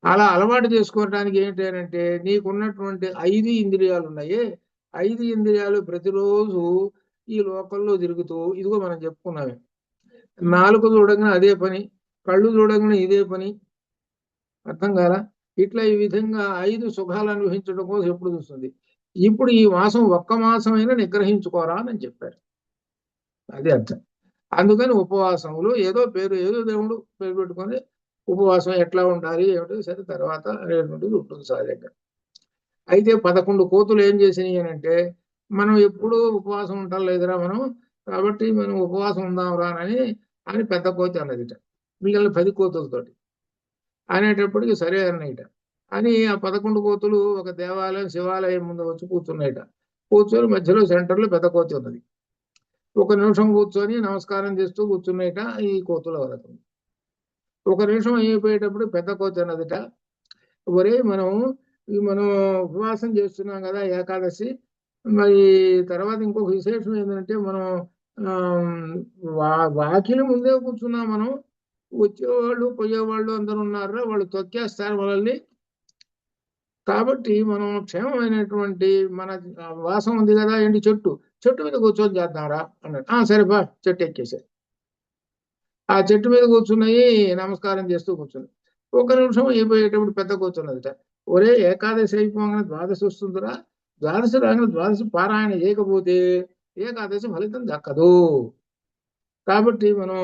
అలా అలవాటు చేసుకోవటానికి ఏంటి అంటే, నీకున్నటువంటి 5 ఇంద్రియాలు ఉన్నాయి. 5 ఇంద్రియాలు ప్రతిరోజు ఈ లోకంలో తిరుగుతూ, ఇదిగో మనం చెప్పుకున్నామే, నాలుక చూడగానే అదే పని, కళ్ళు చూడగానే ఇదే పని, అర్థం కాలా? ఇట్లా ఈ విధంగా 5 సుఖాలు అనుభవించడం కోసం ఎప్పుడు చూస్తుంది. ఇప్పుడు ఈ మాసం ఒక్క మాసమైనా నిగ్రహించుకోరా అని చెప్పారు. అదే అర్థం. అందుకని ఉపవాసములు, ఏదో దేవుడు పేరు పెట్టుకొని ఉపవాసం ఎట్లా ఉండాలి ఏమిటి, సరే తర్వాత అనేటువంటిది ఉంటుంది సహజంగా. అయితే 11 కోతులు ఏం చేసినాయి అంటే, మనం ఎప్పుడు ఉపవాసం ఉంటాం లేదురా మనం, కాబట్టి మనం ఉపవాసం ఉందాం రా అని పెద్ద కోతి అన్నదిట మిగిలిన 10 కోతులతోటి. అనేటప్పటికి సరే అన్నయ్యట అని ఆ 11 కోతులు ఒక దేవాలయం శివాలయం ముందు వచ్చి కూర్చున్నాయిట. కూర్చొని మధ్యలో సెంటర్లో పెద్ద కోతి ఉన్నది. ఒక నిమిషం కూర్చొని నమస్కారం చేస్తూ కూర్చున్నాయిట ఈ కోతుల వరకు. ఒక నిమిషం అయిపోయేటప్పుడు పెద్ద కోతి అన్నదిట, ఒరే మనం ఉపవాసం చేస్తున్నాం కదా ఏకాదశి, మరి తర్వాత ఇంకొక విశేషం ఏంటంటే, మనం వాకిలి ముందే కూర్చున్నాం, మనం వచ్చేవాళ్ళు పోయేవాళ్ళు అందరూ ఉన్నారా, వాళ్ళు తొక్కేస్తారు మనల్ని, కాబట్టి మనం క్షేమమైనటువంటి మన వాసం ఉంది కదా, ఏంటి చెట్టు మీద కూర్చొని చేద్దాంరా అన్నాడు. సరే బా, చెట్టు ఎక్కేసారు. ఆ చెట్టు మీద కూర్చున్నాయి, నమస్కారం చేస్తూ కూర్చున్నాయి. ఒక నిమిషం అయిపోయేటప్పుడు పెద్ద కూర్చున్నదిట, ఒరే ఏకాదశి అయిపోగానే ద్వాదశి వస్తుందిరా, ద్వాదశి రాగానే ద్వాదశి పారాయణ చేయకపోతే ఏకాదశి ఫలితం దక్కదు, కాబట్టి మనం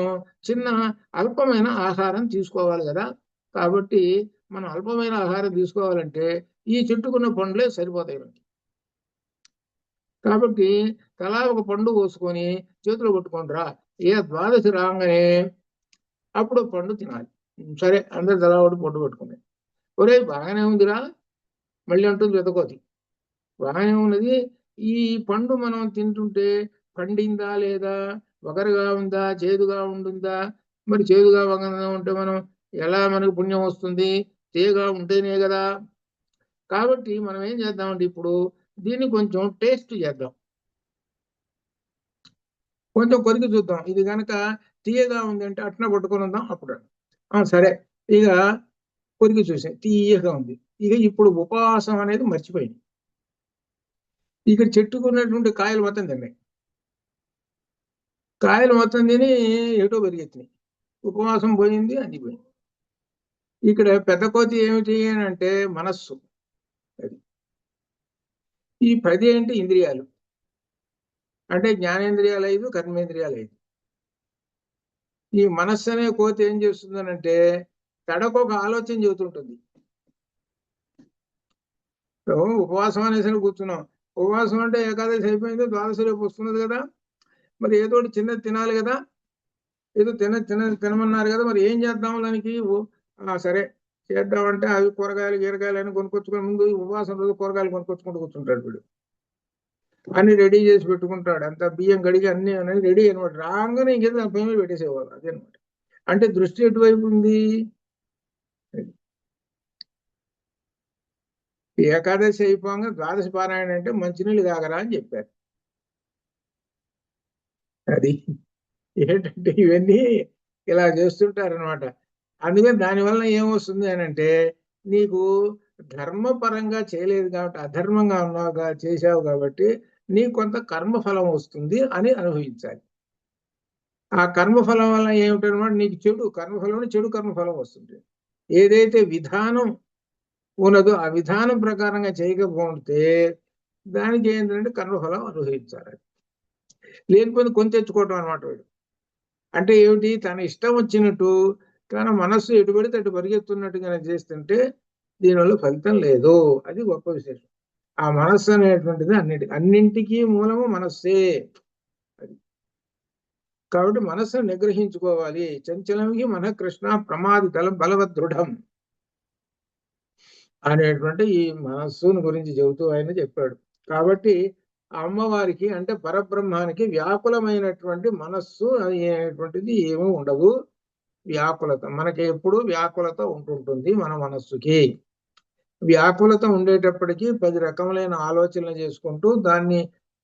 చిన్న అల్పమైన ఆహారం తీసుకోవాలి కదా, కాబట్టి మనం అల్పమైన ఆహారం తీసుకోవాలంటే ఈ చెట్టుకున్న పండ్లే సరిపోతాయి. కాబట్టి తలా ఒక పండు కోసుకొని చేతిలో పట్టుకుంటారా, ఏ ద్వాదశి రాగానే అప్పుడు పండు తినాలి. సరే, అందరు తలా ఒకటి పండు పట్టుకున్నాయి. ఒరే బాగానే ఉందిరా, మళ్ళీ అంటుంది వెతకోతి, బాగానే ఉన్నది, ఈ పండు మనం తింటుంటే పండిందా లేదా, వగరుగా ఉందా చేదుగా ఉంటుందా, మరి చేదుగా వగరుగా ఉంటే మనం ఎలా మనకు పుణ్యం వస్తుంది, తీయగా ఉంటేనే కదా, కాబట్టి మనం ఏం చేద్దామంటే ఇప్పుడు దీన్ని కొంచెం టేస్ట్ చేద్దాం, కొంచెం కొరికి చూద్దాం, ఇది కనుక తీయగా ఉంది అంటే అట్లా పట్టుకొని ఉందాం. అప్పుడు సరే, ఇక కొరికి చూసాం తీయగా ఉంది, ఇక ఇప్పుడు ఉపవాసం అనేది మర్చిపోయింది. ఇక్కడ చెట్టుకున్నటువంటి కాయలు మొత్తం తిన్నాయి, కాయలు మొత్తం తిని ఎటో పెరిగెత్తినాయి, ఉపవాసం పోయింది, అన్ని పోయింది. ఇక్కడ పెద్ద కోతి ఏమిటి అని అంటే మనస్సు. అది ఈ 10 ఏంటి ఇంద్రియాలు అంటే జ్ఞానేంద్రియాలు 5, కర్మేంద్రియాలు 5. ఈ మనస్సు అనే కోతి ఏం చేస్తుందనంటే తడకొక ఆలోచన చెబుతుంటుంది. ఉపవాసం అనేసరి కూర్చున్నాం, ఉపవాసం అంటే ఏకాదశి అయిపోయింది, ద్వాదశి రేపు వస్తున్నది కదా, మరి ఏదో చిన్నది తినాలి కదా, ఏదో తినమన్నారు కదా, మరి ఏం చేద్దాం దానికి, సరే చేద్దామంటే అవి కూరగాయలు అని కొనుక్కొచ్చుకొని, ముందు ఉపవాసం రోజు కూరగాయలు కొనుక్కొచ్చుకుంటూ కూర్చుంటాడు వీడు, అన్ని రెడీ చేసి పెట్టుకుంటాడు, అంత బియ్యం కడిగి అన్ని అనేది రెడీ అనమాట. రాగానే ఇంకేదో దాని పైన పెట్టేసేవాళ్ళు, అదే అనమాట. అంటే దృష్టి ఎటువైపు ఉంది, ఏకాదశి అయిపోగా ద్వాదశి పారాయణ అంటే మంచినీళ్ళు తాగరా అని చెప్పారు. అది ఏంటంటే ఇవన్నీ ఇలా చేస్తుంటారనమాట. అందుకని దానివల్ల ఏమొస్తుంది అని అంటే, నీకు ధర్మపరంగా చేయలేదు కాబట్టి, అధర్మంగా ఉన్నావుగా చేశావు కాబట్టి నీకు కొంత కర్మఫలం వస్తుంది అని అనుభవించాలి. ఆ కర్మఫలం వల్ల ఏమిటనమాట, నీకు చెడు కర్మఫలం వస్తుంది. ఏదైతే విధానం ఉన్నదో ఆ విధానం ప్రకారంగా చేయకపోతే దానికి ఏంటంటే కర్మఫలం అనుభవించాలి. లేనిపోతే కొని తెచ్చుకోవటం అనమాట వీడు. అంటే ఏమిటి, తన ఇష్టం వచ్చినట్టు తన మనస్సు ఎటుబడితే అటు పరిగెత్తున్నట్టుగా చేస్తుంటే దీనివల్ల ఫలితం లేదు. అది గొప్ప విశేషం. ఆ మనస్సు అనేటువంటిది అన్నింటికీ మూలము మనస్సే. అది కాబట్టి మనస్సును నిగ్రహించుకోవాలి. చంచలమికి మన కృష్ణ ప్రమాది బలవదృఢం అనేటువంటి ఈ మనస్సును గురించి చెబుతూ ఆయన చెప్పాడు. కాబట్టి ఆ అమ్మవారికి అంటే పరబ్రహ్మానికి వ్యాకులమైనటువంటి మనస్సు అనేటువంటిది ఏమీ ఉండదు. వ్యాకులత మనకి ఎప్పుడు వ్యాకులత ఉంటుంటుంది. మన మనస్సుకి వ్యాకులత ఉండేటప్పటికీ 10 రకములైన ఆలోచనలు చేసుకుంటూ దాన్ని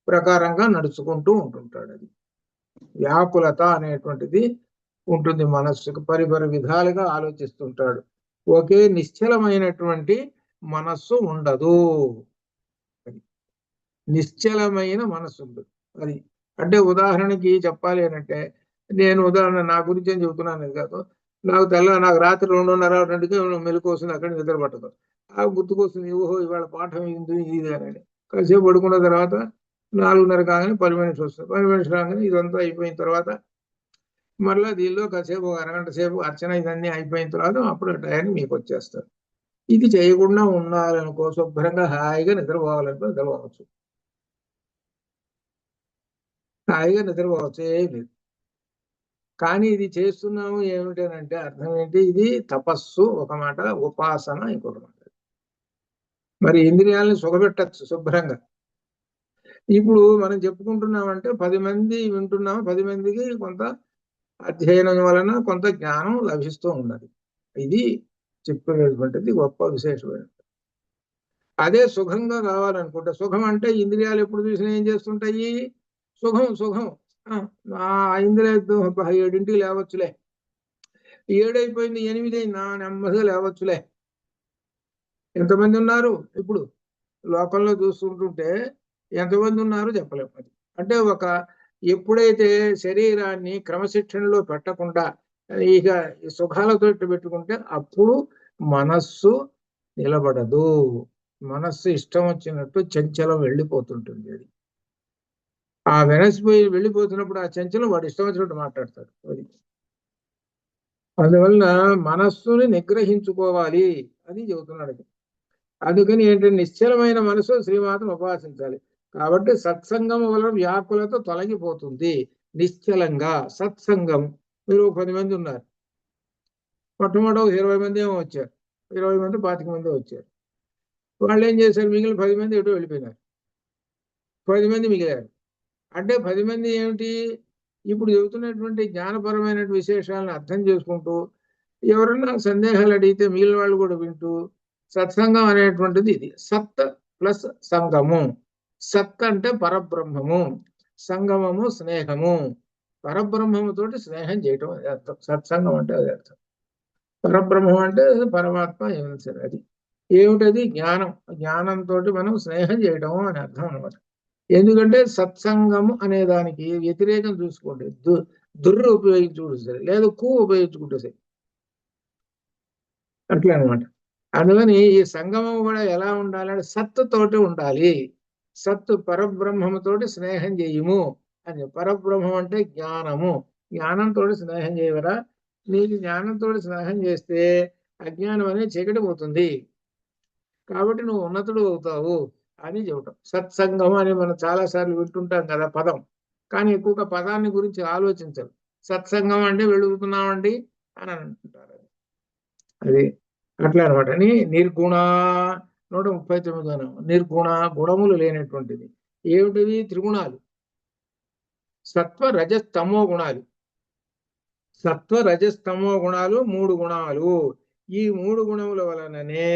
ప్రకారంగా నడుచుకుంటూ ఉంటుంటాడు. అది వ్యాకులత అనేటువంటిది ఉంటుంది. మనస్సుకు పరిపరి విధాలుగా ఆలోచిస్తుంటాడు. ఒకే నిశ్చలమైనటువంటి మనస్సు ఉండదు. నిశ్చలమైన మనస్సు ఉండదు. అది అంటే ఉదాహరణకి చెప్పాలి అంటే నేను ఉదాహరణ నా గురించి ఏం చెబుతున్నాను కాదు. నాకు రాత్రి 2:30 మెలకు వస్తుంది. అక్కడ నిద్ర పట్టదు. ఆ గుర్తుకొస్తుంది, ఓహో ఇవాళ పాఠం ఇది అని. కాసేపు పడుకున్న తర్వాత 4:30 కాగానే 10 మినిట్స్ వస్తుంది. 10 మినిట్స్ రాగానే ఇదంతా అయిపోయిన తర్వాత మళ్ళీ దీనిలో కాసేపు అరగంట సేపు అర్చన ఇదన్నీ అయిపోయిన తర్వాత అప్పుడు టయాన్ని మీకు వచ్చేస్తారు. ఇది చేయకుండా ఉండాలనుకో, శుభ్రంగా హాయిగా నిద్రపోవాలనుకో నిద్రపోవచ్చు. హాయిగా నిద్రపోవచ్చు, ఏం లేదు. కానీ ఇది చేస్తున్నాము ఏమిటనంటే అర్థం ఏంటి, ఇది తపస్సు ఒక మాట, ఉపాసన ఇంకొక మాట. మరి ఇంద్రియాలను సుఖపెట్టచ్చు శుభ్రంగా. ఇప్పుడు మనం చెప్పుకుంటున్నామంటే 10 మంది వింటున్నాము, 10 మందికి కొంత అధ్యయనం వలన కొంత జ్ఞానం లభిస్తూ ఉన్నది. ఇది చెప్పినటువంటిది గొప్ప విశేషమైన. అదే సుఖంగా కావాలనుకుంటే, సుఖం అంటే ఇంద్రియాలు ఎప్పుడు చూసినా ఏం చేస్తుంటాయి, సుఖం సుఖం. ఆ ఇంద్రియ 7ంటికి లేవచ్చులే, 7 అయిపోయింది 8 అయింది నెమ్మదిగా లేవచ్చులే. ఎంతమంది ఉన్నారు ఇప్పుడు లోకంలో చూస్తుంటుంటే, ఎంతమంది ఉన్నారు చెప్పలేము. అది అంటే ఎప్పుడైతే శరీరాన్ని క్రమశిక్షణలో పెట్టకుండా ఇక సుఖాలతో పెట్టుకుంటే అప్పుడు మనస్సు నిలబడదు. మనస్సు ఇష్టం వచ్చినట్టు చంచలం వెళ్ళిపోతుంటుంది. అది ఆ వెనసిపోయి వెళ్ళిపోతున్నప్పుడు ఆ చంచలం వాడు ఇష్టం వచ్చినట్టు మాట్లాడతాడు. అది అందువలన మనస్సుని నిగ్రహించుకోవాలి అని చెబుతున్నాడు. అందుకని ఏంటంటే నిశ్చలమైన మనసు శ్రీమాతను ఉపాసించాలి. కాబట్టి సత్సంగం వలన వ్యాకులత తొలగిపోతుంది. నిశ్చలంగా సత్సంగం. మీరు 10 మంది ఉన్నారు, మొట్టమొదటి 20 మంది ఏమో వచ్చారు, 20 మంది 25 మంది వచ్చారు. వాళ్ళు ఏం చేశారు, మిగిలిన 10 మంది ఎటో వెళ్ళిపోయినారు, 10 మంది మిగిలారు. అంటే 10 మంది ఏమిటి, ఇప్పుడు చెబుతున్నటువంటి జ్ఞానపరమైన విశేషాలను అర్థం చేసుకుంటూ ఎవరన్నా సందేహాలు అడిగితే మిగిలిన వాళ్ళు కూడా వింటూ, సత్సంగం అనేటువంటిది ఇది. సత్ ప్లస్ సంగము. సత్ అంటే పరబ్రహ్మము, సంగమము స్నేహము. పరబ్రహ్మముతోటి స్నేహం చేయటం అది అర్థం. సత్సంగం అంటే అది అర్థం. పరబ్రహ్మం అంటే పరమాత్మ ఏమిటి, అది ఏమిటది, జ్ఞానం. జ్ఞానంతో మనం స్నేహం చేయటము అని అర్థం అనమాట. ఎందుకంటే సత్సంగము అనే దానికి వ్యతిరేకం చూసుకోండి, దుర్రు ఉపయోగించుకుంటే సరే, లేదా ఉపయోగించుకుంటే సరే, అట్లా అనమాట. అందుకని ఈ సంగమం కూడా ఎలా ఉండాలంటే సత్తుతోటి ఉండాలి. సత్తు పరబ్రహ్మముతోటి స్నేహం చేయము అని. పరబ్రహ్మం అంటే జ్ఞానము. జ్ఞానంతో స్నేహం చేయవరా, నీకు జ్ఞానంతో స్నేహం చేస్తే అజ్ఞానం అనేది చీకటి పోతుంది. కాబట్టి నువ్వు ఉన్నతుడు అవుతావు అని చెప్పటం. సత్సంగం అని మనం చాలా సార్లు వింటుంటాం కదా పదం, కానీ ఎక్కువగా పదాన్ని గురించి ఆలోచించరు. సత్సంగం అంటే వెళుగుతున్నామండి అని అంటుంటారు. అది అట్లా అనమాట. అని నిర్గుణ 139 నిర్గుణ, గుణములు లేనటువంటిది. ఏమిటివి, త్రిగుణాలు, సత్వ రజస్తమో గుణాలు. సత్వ రజస్తమో గుణాలు 3 గుణాలు. ఈ 3 గుణముల వలననే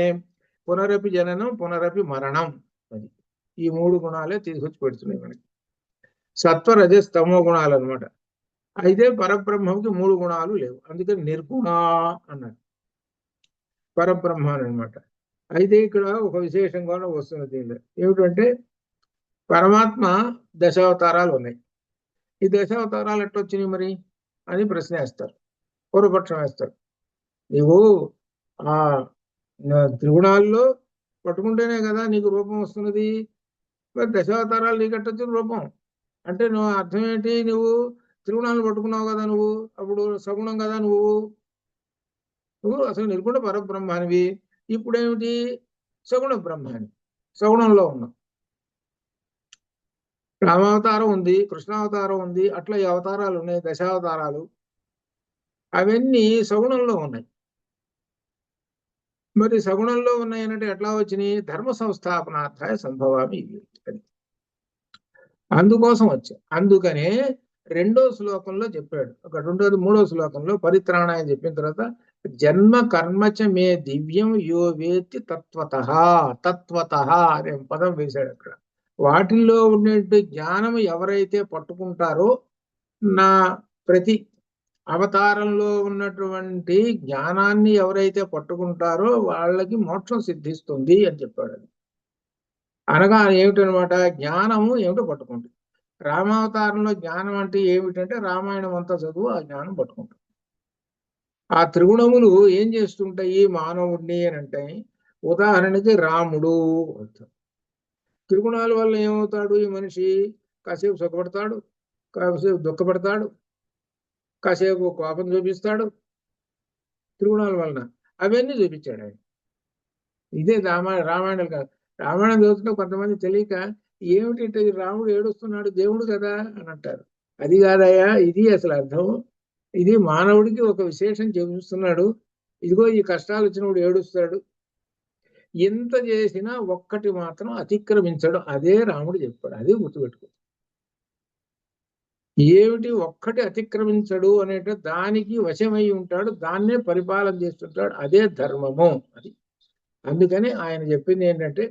పునరపి జననం పునరపి మరణం. అది ఈ 3 గుణాలే తీసుకొచ్చి పెడుతున్నాయి మనకి. సత్వ రజస్తమో గుణాలు అనమాట. అయితే పరబ్రహ్మంకి 3 గుణాలు లేవు, అందుకని నిర్గుణ అన్నాడు పరబ్రహ్మాన్ని అనమాట. అయితే ఇక్కడ ఒక విశేషం కూడా వస్తున్నది దీనిలో. ఏమిటంటే పరమాత్మ దశావతారాలు ఉన్నాయి. ఈ దశావతారాలు ఎట్టొచ్చినాయి మరి అని ప్రశ్న వేస్తారు, పూర్వపక్షం వేస్తారు. నీవు ఆ త్రిగుణాల్లో పట్టుకుంటేనే కదా నీకు రూపం వస్తున్నది. మరి దశావతారాలు నీకు ఎట్టొచ్చిన రూపం అంటే నువ్వు అర్థం ఏంటి? నువ్వు త్రిగుణాలు పట్టుకున్నావు కదా, నువ్వు అప్పుడు సగుణం కదా, నువ్వు అసలు నిర్గుణ పరబ్రహ్మానివి. ఇప్పుడేమిటి? సగుణ బ్రహ్మాని, సగుణంలో ఉన్నావు. రామావతారం ఉంది, కృష్ణావతారం ఉంది, అట్లా ఈ అవతారాలు ఉన్నాయి, దశావతారాలు. అవన్నీ సగుణంలో ఉన్నాయి. మరి సగుణంలో ఉన్నాయనంటే ఎట్లా వచ్చినాయి? ధర్మ సంస్థాపనార్థాయ సంభవామి ఇవి. అందుకోసం వచ్చా. అందుకనే రెండో శ్లోకంలో చెప్పాడు. ఒక మూడో శ్లోకంలో పరిత్రాణాయ చెప్పిన తర్వాత జన్మ కర్మచ మే దివ్యం యో వేత్తి తత్వతః, తత్వతః అనే పదం వేశాడు అక్కడ. వాటిల్లో ఉండే జ్ఞానం ఎవరైతే పట్టుకుంటారో, నా ప్రతి అవతారంలో ఉన్నటువంటి జ్ఞానాన్ని ఎవరైతే పట్టుకుంటారో వాళ్ళకి మోక్షం సిద్ధిస్తుంది అని చెప్పాడు. అనగా ఏమిటనమాట? జ్ఞానము ఏమిటో పట్టుకుంటుంది. రామావతారంలో జ్ఞానం అంటే ఏమిటంటే రామాయణం అంతా చదువు, ఆ జ్ఞానం పట్టుకుంటుంది. ఆ త్రిగుణములు ఏం చేస్తుంటాయి మానవుడిని అని అంటే, ఉదాహరణకి రాముడు. త్రిగుణాల వల్ల ఏమవుతాడు ఈ మనిషి? కాసేపు సుఖపడతాడు, కాసేపు దుఃఖపడతాడు, కాసేపు కోపం చూపిస్తాడు. త్రిగుణాల వలన అవన్నీ చూపించాడు ఆయన. ఇదే రామాయణం కాదు. రామాయణం చదువుతున్న కొంతమంది తెలియక ఏమిటి రాముడు ఏడుస్తున్నాడు, దేవుడు కదా అని అంటారు. అది కాదయ్యా, ఇది అసలు అర్థం. ఇది మానవుడికి ఒక విశేషం చూపిస్తున్నాడు. ఇదిగో ఈ కష్టాలు వచ్చినప్పుడు ఏడుస్తాడు. ఎంత చేసినా ఒక్కటి మాత్రం అతిక్రమించడు. అదే రాముడు చెప్పాడు. అదే గుర్తుపెట్టుకో. ఏమిటి? ఒక్కటి అతిక్రమించడు అనేట దానికి వశమై ఉంటాడు, దాన్నే పరిపాలన చేస్తుంటాడు. అదే ధర్మము. అది అందుకని ఆయన చెప్పింది ఏంటంటే,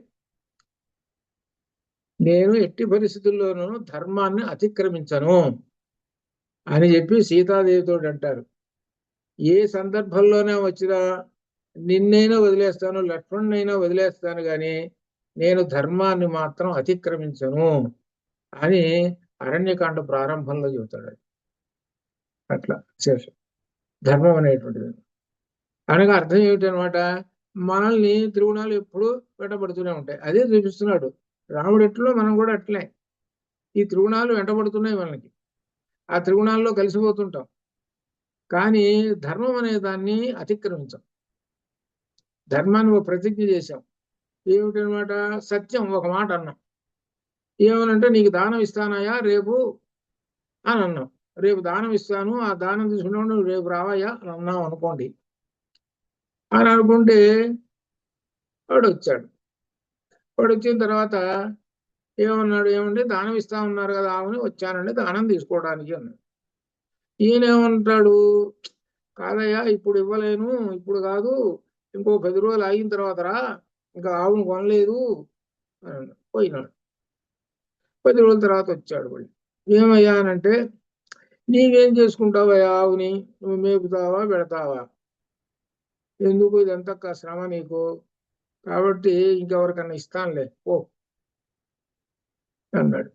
నేను ఎట్టి పరిస్థితుల్లోనూ ధర్మాన్ని అతిక్రమించను అని చెప్పి సీతాదేవితో అంటారు. ఏ సందర్భంలోనే వచ్చినా నిన్నైనా వదిలేస్తాను, లక్ష్మణ్ణైనా వదిలేస్తాను, కానీ నేను ధర్మాన్ని మాత్రం అతిక్రమించను అని అరణ్యకాండ ప్రారంభంలో చెబుతాడు. అట్లా శేషం ధర్మం అనేటువంటిది. అనగా అర్థం ఏమిటనమాట? మనల్ని త్రిగుణాలు ఎప్పుడు వెంటబడుతూనే ఉంటాయి. అదే చూపిస్తున్నాడు. రాముడు ఎట్లో మనం కూడా అట్లే. ఈ త్రిగుణాలు వెంటబడుతున్నాయి మనకి. ఆ త్రిగుణాల్లో కలిసిపోతుంటాం, కానీ ధర్మం అనే దాన్ని అతిక్రమించాం. ధర్మాన్ని ప్రతిజ్ఞ చేశాం. ఏమిటనమాట? సత్యం ఒక మాట అన్నాం. ఏమనంటే, నీకు దానం ఇస్తానయా రేపు అని అన్నాం. రేపు దానం ఇస్తాను, ఆ దానం తీసుకున్నావు, నువ్వు రేపు రావయ్యా అని అన్నాం అనుకోండి. అని అనుకుంటే వాడు వచ్చాడు. వాడు వచ్చిన తర్వాత ఏమన్నాడు? ఏమంటే దానం ఇస్తా ఉన్నారు కదా ఆమెని, వచ్చానండి దానం తీసుకోవడానికి అన్నాడు. ఈయనేమంటాడు? కాదయ్యా, ఇప్పుడు ఇవ్వలేను, ఇప్పుడు కాదు, ఇంకో 10 రోజులు ఆగిన తర్వాత రా, ఇంకా ఆవును కొనలేదు అని పోయినాడు. 10 రోజుల తర్వాత వచ్చాడు. మళ్ళీ ఏమయ్యా అనంటే, నీవేం చేసుకుంటావయ్యా ఆవుని? నువ్వు మేపుతావా పెడతావా? ఎందుకు ఇదంతా శ్రమ నీకు? కాబట్టి ఇంకెవరికన్నా ఇస్తానులే ఓ అన్నాడు.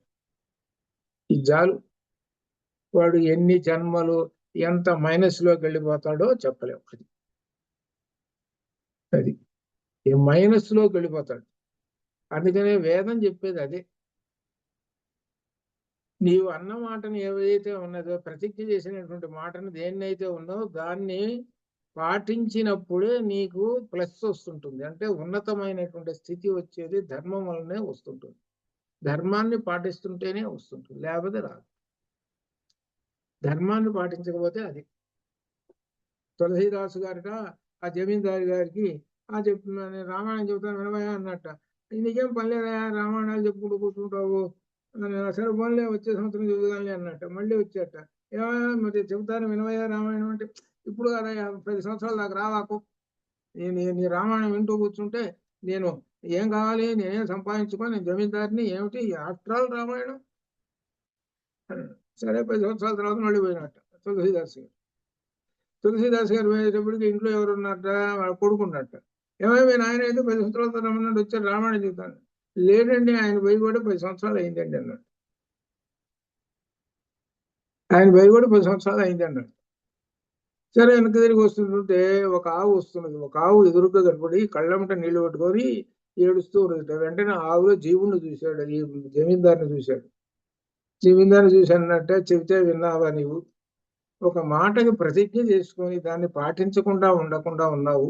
ఈ జాలు. వాడు ఎన్ని జన్మలు ఎంత మైనస్లోకి వెళ్ళిపోతాడో చెప్పలేము. అది ఈ మైనస్లోకి వెళ్ళిపోతాడు. అందుకనే వేదం చెప్పేది అదే. నీవు అన్న మాటను ఏదైతే ఉన్నదో, ప్రతిజ్ఞ చేసినటువంటి మాటను దేన్నైతే ఉన్నదో దాన్ని పాటించినప్పుడే నీకు ప్లస్ వస్తుంటుంది. అంటే ఉన్నతమైనటువంటి స్థితి వచ్చేది ధర్మం వల్లనే వస్తుంటుంది. ధర్మాన్ని పాటిస్తుంటేనే వస్తుంటుంది, లేకపోతే రాదు. ధర్మాన్ని పాటించకపోతే అది. తులసీదాసు గారిట ఆ జమీందారు గారికి చెప్తున్నాను, రామాయణం చెబుతాను వినవయా అన్నట్ట. నీకేం పని లేదా, రామాయణాలు చెప్పుకుంటూ కూర్చుంటావు, సరే పోన్లే వచ్చే సంవత్సరం చెబుతానులే అన్నట్ట. మళ్ళీ వచ్చేట, ఏమయ్యా మరి చెబుతాను వినవయా రామాయణం అంటే, ఇప్పుడు కదా 10 సంవత్సరాల దాకా రావాకు, నీ రామాయణం వింటూ కూర్చుంటే నేను ఏం కావాలి, నేనేం సంపాదించుకొని, నేను జమీందారిని ఏమిటి, ఆఫ్టర్ ఆల్ రామాయణం. సరే 10 సంవత్సరాల తర్వాత మళ్ళీ పోయినట్ట తులసీదాస్ గారు. తులసీదాస్ గారు పోయేటప్పటికి ఇంట్లో ఎవరు ఉన్నట్ట? వాళ్ళ కొడుకున్నట్ట. ఏమైనా ఆయన అయితే 10 సంవత్సరాలతో రమ్మన్నాడు, వచ్చారు రామాయణం చెబుతాను. లేదండి, ఆయన పోయి కూడా 10 సంవత్సరాలు అయిందండి అన్నాడు. ఆయన పోయి కూడా 10 సంవత్సరాలు అయింది అన్నాడు. సరే వెనక తిరిగి వస్తుంటే ఒక ఆవు వస్తున్నది. ఒక ఆవు ఎదురుగా కనపడి కళ్ళమ్మట నీళ్లు పెట్టుకొని ఏడుస్తూ ఉండదు. వెంటనే ఆవులో జీవుణ్ణి చూశాడు, ఈ జమీందారుని చూశాడు. జమీందారుని చూసి అన్నట్టే, చెబితే విన్నావా నీవు? ఒక మాటకి ప్రతిజ్ఞ చేసుకొని దాన్ని పాటించకుండా ఉండకుండా ఉన్నావు.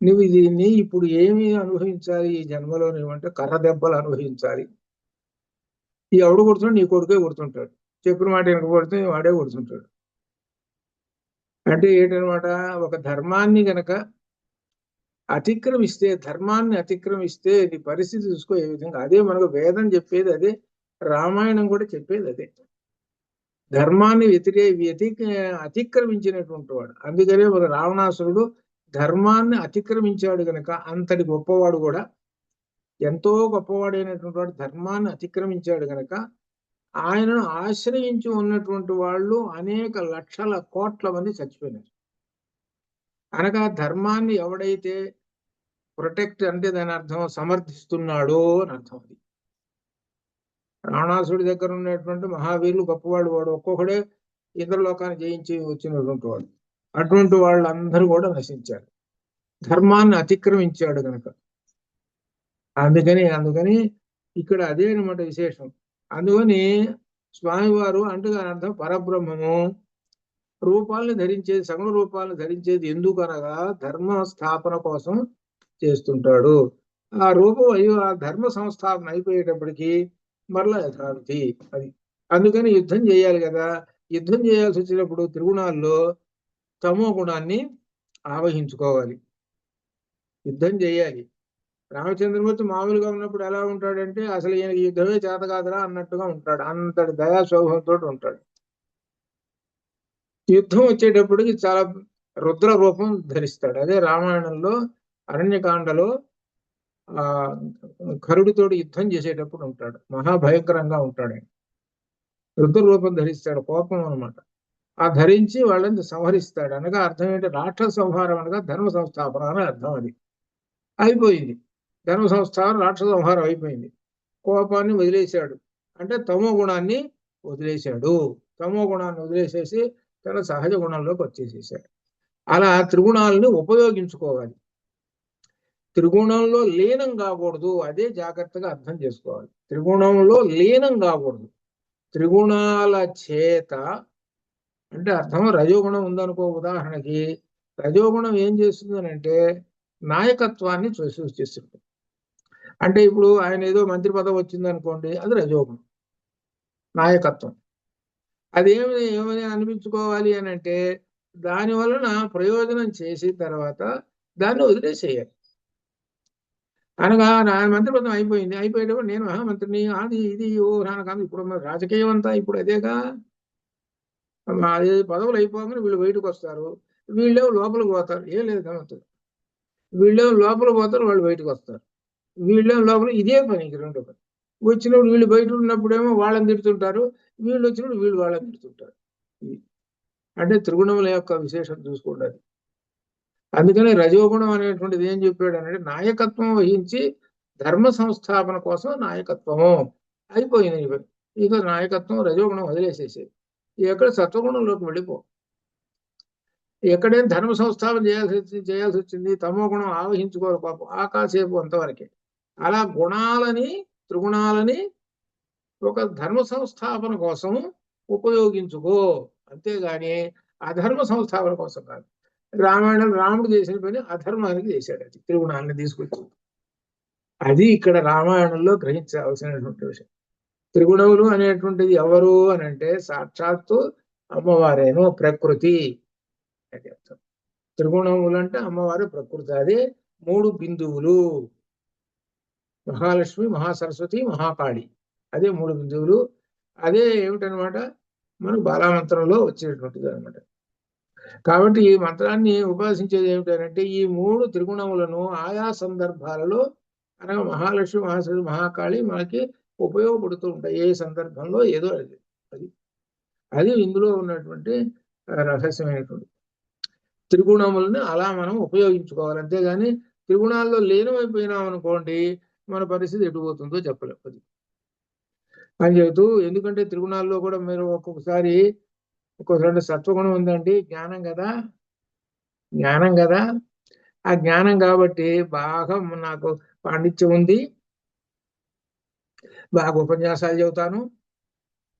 నువ్వు దీన్ని ఇప్పుడు ఏమి అనుభవించాలి ఈ జన్మలో? నువ్వంటే కర్ర దెబ్బలు అనుభవించాలి. ఈ ఎవడు కొడుతున్నాడు? నీ కొడుకే కొడుతుంటాడు. చెప్పిన మాట వెనకపోతే వాడే కొడుతుంటాడు. అంటే ఏంటనమాట, ఒక ధర్మాన్ని గనక అతిక్రమిస్తే, ధర్మాన్ని అతిక్రమిస్తే నీ పరిస్థితి చూసుకో ఏ విధంగా. అదే మనకు వేదం చెప్పేది అదే, రామాయణం కూడా చెప్పేది అదే. ధర్మాన్ని అతిక్రమించినటువంటి వాడు. అందుకనే ఒక రావణాసురుడు ధర్మాన్ని అతిక్రమించాడు గనక అంతటి గొప్పవాడు కూడా, ఎంతో గొప్పవాడైనటువంటి వాడు ధర్మాన్ని అతిక్రమించాడు గనక ఆయనను ఆశ్రయించి ఉన్నటువంటి వాళ్ళు అనేక లక్షల కోట్ల మంది చచ్చిపోయినారు. అనగా ధర్మాన్ని ఎవడైతే ప్రొటెక్ట్ అంటే దాని అర్థం సమర్థిస్తున్నాడో అని అర్థం. అది రావణాసుడి దగ్గర ఉన్నటువంటి మహావీరులు గొప్పవాడు, వాడు ఒక్కొక్కడే ఇంద్రలోకాన్ని జయించి వచ్చినటువంటి వాడు. అటువంటి వాళ్ళందరూ కూడా నశించారు, ధర్మాన్ని అతిక్రమించాడు కనుక. అందుకని ఇక్కడ అదే అనమాట విశేషం. అందుకని స్వామివారు అంటే దాని అర్థం పరబ్రహ్మము రూపాలను ధరించేది, సగుణ రూపాలను ధరించేది ఎందుకు అనగా ధర్మ స్థాపన కోసం చేస్తుంటాడు. ఆ రూపం ఆ ధర్మ సంస్థాపన అయిపోయేటప్పటికి మరలా యథార్థి. అది అందుకని యుద్ధం చేయాలి కదా. యుద్ధం చేయాల్సి వచ్చినప్పుడు త్రిగుణాల్లో తమో గుణాన్ని ఆవహించుకోవాలి, యుద్ధం చేయాలి. రామచంద్రమూర్తి మామూలుగా ఉన్నప్పుడు ఎలా ఉంటాడంటే అసలు ఈయనకి యుద్ధమే చేత కాదురా అన్నట్టుగా ఉంటాడు, అంతటి దయా స్వభావంతో ఉంటాడు. యుద్ధం వచ్చేటప్పటికి చాలా రుద్ర రూపం ధరిస్తాడు. అదే రామాయణంలో అరణ్యకాండలో ఆ కరుడితోటి యుద్ధం చేసేటప్పుడు ఉంటాడు, మహాభయంకరంగా ఉంటాడు. ఆయన రుద్ర రూపం ధరిస్తాడు, కోపం అనమాట. ఆ ధరించి వాళ్ళని సంహరిస్తాడు. అనగా అర్థం ఏంటి, రాక్షస సంహారం అనగా ధర్మ సంస్థాపన అని అర్థం. అది అయిపోయింది, ధర్మ సంస్థాపన రాక్షస సంహారం అయిపోయింది. కోపాన్ని వదిలేశాడు అంటే తమో గుణాన్ని వదిలేశాడు. తమో గుణాన్ని వదిలేసేసి తన సహజ గుణంలోకి వచ్చేసేసాడు. అలా త్రిగుణాలను ఉపయోగించుకోవాలి, త్రిగుణంలో లీనం కాకూడదు. అదే జాగ్రత్తగా అర్థం చేసుకోవాలి. త్రిగుణంలో లీనం కాకూడదు. త్రిగుణాల చేత అంటే అర్థం, రజోగుణం ఉందనుకో ఉదాహరణకి, రజోగుణం ఏం చేస్తుంది అంటే నాయకత్వాన్ని సూచిస్తుంది. అంటే ఇప్పుడు ఆయన ఏదో మంత్రి పదవి వచ్చింది అనుకోండి, అది రజోగుణం, నాయకత్వం. ఏమని అనిపించుకోవాలి అని అంటే దాని వలన ప్రయోజనం చేసిన తర్వాత దాన్ని వదిలేసేయాలి. అనగా నా మంత్రి పదం అయిపోయేటప్పుడు నేను మహామంత్రిని, అది ఇది ఓ నాన్నకాదు. ఇప్పుడు రాజకీయం అంతా ఇప్పుడు అదేగా, అదే పదవులు అయిపోగానే వీళ్ళు బయటకు వస్తారు, వీళ్ళేమో లోపలికి పోతారు. ఏం లేదు గమనించదు. వీళ్ళేమో లోపలికి పోతారు, వాళ్ళు బయటకు వస్తారు. వీళ్ళేమో లోపల, ఇదే పని ఇంక రెండో పని. వచ్చినప్పుడు వీళ్ళు బయట ఉన్నప్పుడేమో వాళ్ళని తిడుతుంటారు, వీళ్ళు వచ్చినప్పుడు వీళ్ళు వాళ్ళని తిడుతుంటారు. అంటే త్రిగుణముల యొక్క విశేషం చూసుకోండి. అందుకని రజోగుణం అనేటువంటిది ఏం చెప్పాడు అంటే నాయకత్వం వహించి ధర్మ సంస్థాపన కోసం నాయకత్వము అయిపోయింది. ఇక నాయకత్వం రజోగుణం వదిలేసేసి ఎక్కడ సత్వగుణంలోకి వెళ్ళిపో. ఎక్కడేం ధర్మ సంస్థాపన చేయాల్సి వచ్చింది, తమో గుణం ఆవహించుకోవాలి పాపం, ఆకాసేపు అంతవరకే. అలా త్రిగుణాలని ఒక ధర్మ సంస్థాపన కోసం ఉపయోగించుకో, అంతేగాని అధర్మ సంస్థాపన కోసం కాదు. రామాయణం రాముడు చేసిన పని అధర్మానికి చేశాడు, అది త్రిగుణాలను తీసుకొచ్చి. అది ఇక్కడ రామాయణంలో గ్రహించవలసినటువంటి విషయం. త్రిగుణములు అనేటువంటిది ఎవరు అని అంటే సాక్షాత్తు అమ్మవారేను, ప్రకృతి అని అర్థం. త్రిగుణములు అంటే అమ్మవారు, ప్రకృతి. అదే మూడు బిందువులు, మహాలక్ష్మి, మహాసరస్వతి, మహాకాళి. అదే మూడు బిందువులు. అదే ఏమిటనమాట, మనకు బాలామంత్రంలో వచ్చేటువంటిది అనమాట. కాబట్టి ఈ మంత్రాన్ని ఉపాసించేది ఏమిటంటే ఈ మూడు త్రిగుణములను ఆయా సందర్భాలలో అనగా మహాలక్ష్మి, మహాసరస్వతి, మహాకాళి మనకి ఉపయోగపడుతూ ఉంటాయి. ఏ సందర్భంలో ఏదో అది ఇందులో ఉన్నటువంటి రహస్యమైనటువంటి త్రిగుణములను అలా మనం ఉపయోగించుకోవాలి. అంతేగాని త్రిగుణాల్లో లీనమైపోయినాం అనుకోండి, మన పరిస్థితి ఎటుపోతుందో చెప్పలేదు అని చెబుతూ. ఎందుకంటే త్రిగుణాల్లో కూడా మీరు ఒక్కొక్కసారి సత్వగుణం ఉందండి, జ్ఞానం కదా. ఆ జ్ఞానం కాబట్టి బాగా నాకు పాండిత్యం ఉంది, బాగా ఉపన్యాసాలు చెబుతాను,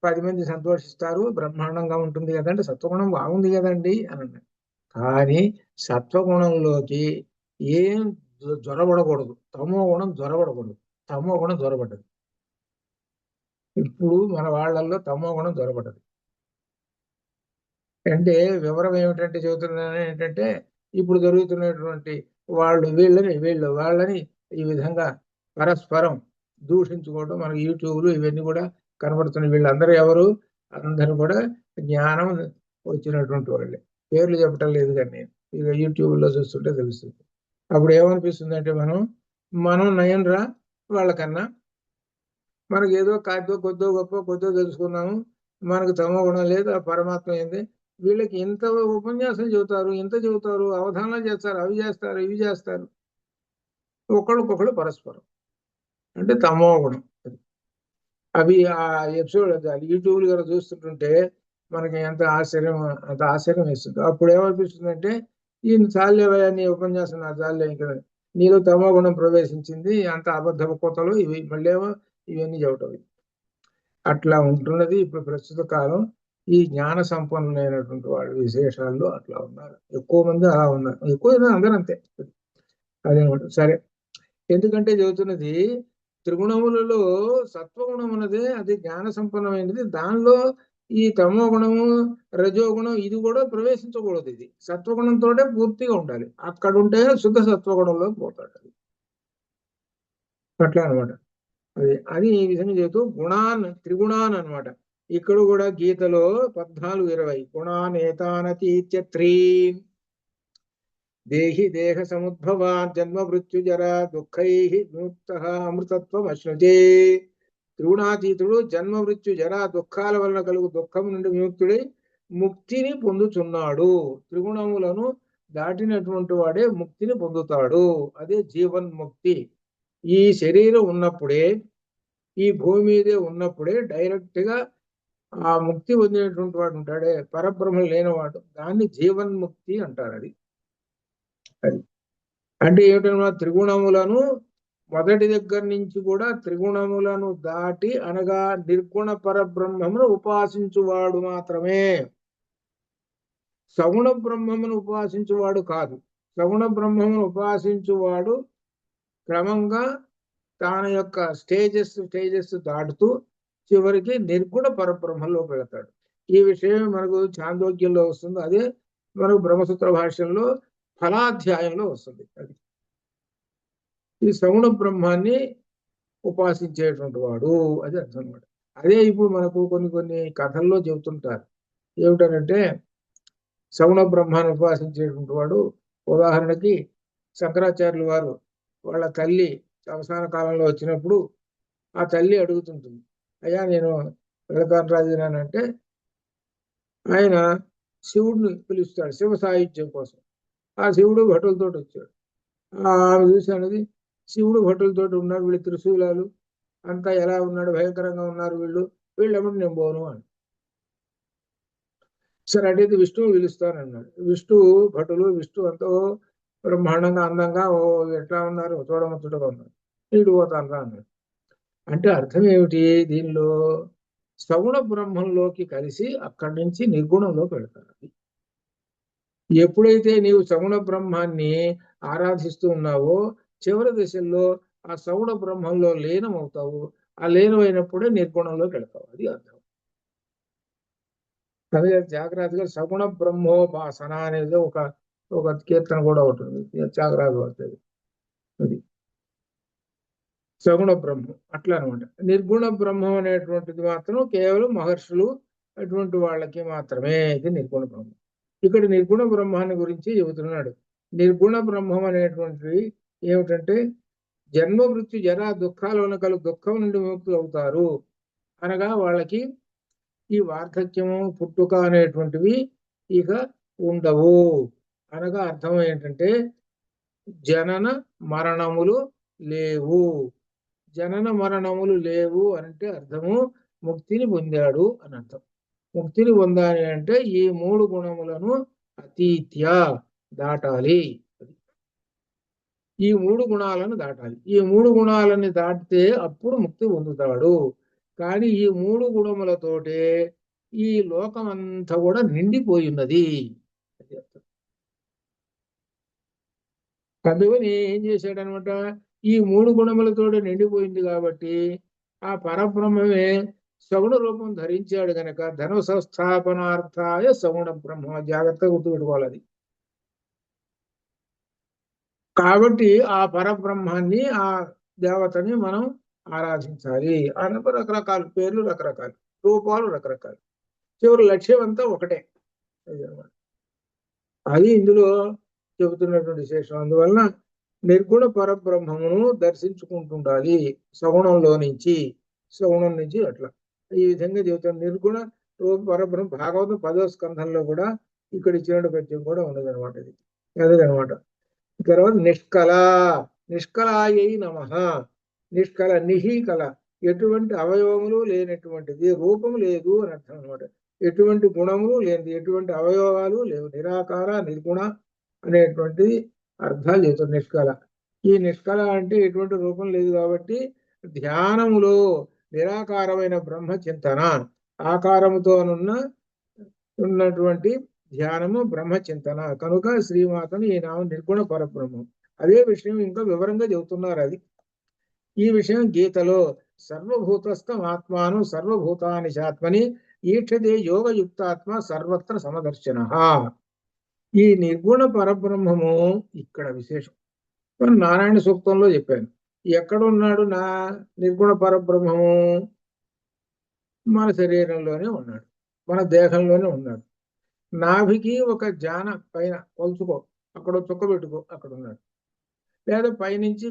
10 మంది సంతోషిస్తారు, బ్రహ్మాండంగా ఉంటుంది కదండి, సత్వగుణం బాగుంది కదండి అని అన్నాడు. కానీ సత్వగుణంలోకి ఏం జ్వరబడకూడదు, తమో గుణం జ్వరబడకూడదు. తమో గుణం జ్వరబడ్డది. ఇప్పుడు మన వాళ్ళల్లో తమో గుణం జ్వరబడ్డది. అంటే వివరం ఏమిటంటే చెబుతున్నాను ఏంటంటే, ఇప్పుడు జరుగుతున్నటువంటి వీళ్ళు వాళ్ళని ఈ విధంగా పరస్పరం దూషించుకోవడం మనకి యూట్యూబ్లు ఇవన్నీ కూడా కనబడుతున్నాయి. వీళ్ళందరూ ఎవరు? అందరూ కూడా జ్ఞానం వచ్చినటువంటి వాళ్ళే. పేర్లు చెప్పటం లేదు కానీ నేను ఇక యూట్యూబ్లో చూస్తుంటే తెలుస్తుంది. అప్పుడు ఏమనిపిస్తుంది అంటే, మనం నయం రా వాళ్ళకన్నా, మనకి ఏదో కాదో కొద్దో తెలుసుకున్నాము, మనకు తమో గుణం లేదు, ఆ పరమాత్మ ఏంది. వీళ్ళకి ఇంత ఉపన్యాసం చెబుతారు, ఇంత చెబుతారు, అవధానాలు చేస్తారు, అవి చేస్తారు, ఇవి చేస్తారు, ఒకళ్ళకొకళ్ళు పరస్పరం అంటే తమో గుణం. అవి ఆ ఎపిసోడ్ యూట్యూబ్ గారు చూస్తుంటుంటే మనకి అంత ఆశ్చర్యం వేస్తుంది. అప్పుడు ఏమనిపిస్తుంది అంటే, ఈయన చాలేవయ్యా నీ ఉపన్యాసం, నా చాలే, ఇక్కడ నీలో తమో గుణం ప్రవేశించింది, అంత అబద్ధ కోతలు ఇవి, మళ్ళేమో ఇవన్నీ చెప్పటం. అట్లా ఉంటున్నది ఇప్పుడు ప్రస్తుత కాలం. ఈ జ్ఞాన సంపన్నులైనటువంటి వాళ్ళు విశేషాల్లో అట్లా ఉన్నారు, ఎక్కువ మంది అలా ఉన్నారు, ఎక్కువ అందరూ అంతే. అదేమాట సరే. ఎందుకంటే చెబుతున్నది త్రిగుణములలో సత్వగుణం ఉన్నదే అది జ్ఞాన సంపన్నమైనది. దానిలో ఈ తమో గుణము, రజోగుణం ఇది కూడా ప్రవేశించకూడదు. ఇది సత్వగుణంతో పూర్తిగా ఉండాలి. అక్కడ ఉంటే శుద్ధ సత్వగుణంలో పోతాడు. అది అట్లా అనమాట. అది ఈ విధంగా చెబుతూ త్రిగుణాన్ అనమాట. ఇక్కడ కూడా గీతలో 14:20 గుణానేతానతీత్యత్రీ దేహి దేహ సముద్భవాన్ జన్మ మృత్యు జరా దుఃఖై విముక్త అమృతత్వం అశ్నుతే. త్రిగుణాతీతుడు జన్మ మృత్యు జరా దుఃఖాల వలన కలుగు దుఃఖం నుండి విముక్తుడై ముక్తిని పొందుతున్నాడు. త్రిగుణములను దాటినటువంటి వాడే ముక్తిని పొందుతాడు. అదే జీవన్ముక్తి. ఈ శరీరం ఉన్నప్పుడే, ఈ భూమి మీదే ఉన్నప్పుడే డైరెక్ట్ గా ఆ ముక్తి పొందినటువంటి వాడు ఉంటాడే, పరబ్రహ్మ లేనివాడు, దాన్ని జీవన్ముక్తి అంటారు. అది అంటే ఏమిటన్నా, త్రిగుణములను మొదటి దగ్గర నుంచి కూడా త్రిగుణములను దాటి అనగా నిర్గుణ పరబ్రహ్మమును ఉపాసించువాడు మాత్రమే. సగుణ బ్రహ్మమును ఉపాసించువాడు కాదు. సగుణ బ్రహ్మమును ఉపాసించువాడు క్రమంగా తన యొక్క స్టేజెస్ దాటుతూ చివరికి నిర్గుణ పరబ్రహ్మలో వెళతాడు. ఈ విషయం మనకు చాందోగ్యంలో వస్తుంది. అదే మనకు బ్రహ్మసూత్ర భాష్యంలో ఫలాధ్యాయంలో వస్తుంది. అది ఈ సగుణ బ్రహ్మాన్ని ఉపాసించేటువంటి వాడు, అది అర్థం అనమాట. అదే ఇప్పుడు మనకు కొన్ని కథల్లో చెబుతుంటారు. ఏమిటనంటే, సగుణ బ్రహ్మాన్ని ఉపాసించేటువంటి వాడు, ఉదాహరణకి శంకరాచార్యులు వారు వాళ్ళ తల్లి అవసాన కాలంలో వచ్చినప్పుడు ఆ తల్లి అడుగుతుంటుంది, అయ్యా నేను వెళతాను రాజునంటే, ఆయన శివుడిని పిలుస్తాడు శివ సాహిత్యం కోసం. ఆ శివుడు భటులతో వచ్చాడు. ఆమె చూసినది, శివుడు భటులతో ఉన్నాడు, వీళ్ళు త్రిశూలాలు అంతా ఎలా ఉన్నాడు, భయంకరంగా ఉన్నారు వీళ్ళెప్పుడు నేను పోను అని. సరే అటైతే విష్ణువు పిలుస్తానన్నాడు. విష్ణు ఎంతో బ్రహ్మాండంగా అందంగా ఎట్లా ఉన్నారు, చూడముచ్చటగా ఉన్నారు. వీడు పోతాను రా అన్నాడు. అంటే అర్థం ఏమిటి? దీనిలో సగుణ బ్రహ్మంలోకి కలిసి అక్కడి నుంచి నిర్గుణంలోకి వెళ్తారు. ఎప్పుడైతే నీవు సగుణ బ్రహ్మాన్ని ఆరాధిస్తూ ఉన్నావో చివరి దశల్లో ఆ సగుణ బ్రహ్మంలో లీనం అవుతావు. ఆ లీనమైనప్పుడే నిర్గుణంలోకి వెళ్తావు. అది అర్థం. అదే జాగ్రత్తగా సగుణ బ్రహ్మోపాసన అనేది ఒక కీర్తన కూడా ఉంటుంది, జాగ్రత్త పడుతుంది. అది సగుణ బ్రహ్మం అట్లా అనమాట. నిర్గుణ బ్రహ్మం అనేటువంటిది మాత్రం కేవలం మహర్షులు అటువంటి వాళ్ళకి మాత్రమే ఇది నిర్గుణ బ్రహ్మం. ఇక్కడ నిర్గుణ బ్రహ్మాన్ని గురించి చెబుతున్నాడు. నిర్గుణ బ్రహ్మం అనేటువంటిది ఏమిటంటే, జన్మ మృత్యు జరా దుఃఖాల కలుగు దుఃఖం నుండి విముక్తులు అవుతారు అనగా వాళ్ళకి ఈ వార్ధక్యము పుట్టుక అనేటువంటివి ఇక ఉండవు అనగా అర్థం ఏంటంటే, జనన మరణములు లేవు. జనన మరణములు లేవు అంటే అర్థము ముక్తిని పొందాడు అని అర్థం. ముక్తిని పొందాలి అంటే ఈ 3 గుణములను అతీత్య దాటాలి. ఈ 3 గుణాలను దాటాలి. ఈ 3 గుణాలని దాటితే అప్పుడు ముక్తి పొందుతాడు. కానీ ఈ 3 గుణములతోటే ఈ లోకమంతా కూడా నిండిపోయినది. అందుకని ఏం చేశాడనమాట, ఈ 3 గుణములతో నిండిపోయింది కాబట్టి ఆ పరబ్రహ్మమే సగుణ రూపం ధరించాడు గనక ధన సంస్థాపనార్థాయ సగుణ బ్రహ్మ. జాగ్రత్తగా గుర్తుపెట్టుకోవాలి అది. కాబట్టి ఆ పరబ్రహ్మాన్ని, ఆ దేవతని మనం ఆరాధించాలి. ఆయనకు రకరకాల పేర్లు, రకరకాలు రూపాలు, రకరకాలు. చివరి లక్ష్యం అంతా ఒకటే. అది ఇందులో చెబుతున్నటువంటి విశేషం. అందువలన నిర్గుణ పరబ్రహ్మమును దర్శించుకుంటుండాలి. సగుణంలో నుంచి, సగుణం నుంచి అట్లా ఈ విధంగా చెబుతాను. నిర్గుణ పరబ్రహ్మ భాగవతం 10వ స్కంధంలో కూడా ఇక్కడ ఇచ్చిన పద్యం కూడా ఉన్నది అనమాట. ఇది అదేనమాట. తర్వాత నిష్కళ, నిష్కళాయై నమః. నిష్కళ, నిహి కళ, ఎటువంటి అవయవములు లేనటువంటిది, రూపము లేదు అని అర్థం అనమాట. ఎటువంటి గుణములు లేనిది, ఎటువంటి అవయవాలు లేవు, నిరాకార నిర్గుణ అనేటువంటి అర్థాలు చెబుతారు నిష్కళ. ఈ నిష్కళ అంటే ఎటువంటి రూపం లేదు కాబట్టి ధ్యానములో నిరాకారమైన బ్రహ్మ చింతన, ఆకారముతోనున్న ఉన్నటువంటి ధ్యానము బ్రహ్మ చింతన కనుక శ్రీమాతను ఈ నామం నిర్గుణ పరబ్రహ్మం. అదే విషయం ఇంకా వివరంగా చెబుతున్నారు. అది ఈ విషయం గీతలో సర్వభూతస్థం ఆత్మాను సర్వభూతాని చాత్మని ఈక్షతే యోగయుక్తాత్మ సర్వత్ర సమదర్శన. ఈ నిర్గుణ పరబ్రహ్మము ఇక్కడ విశేషం. నారాయణ సూక్తంలో చెప్పాను. ఎక్కడున్నాడు నా నిర్గుణ పరబ్రహ్మము? మన శరీరంలోనే ఉన్నాడు, మన దేహంలోనే ఉన్నాడు. నాభికి ఒక జాన పైన కొలుచుకో, అక్కడ చుక్క పెట్టుకో, అక్కడ ఉన్నాడు. లేదా పైనుంచి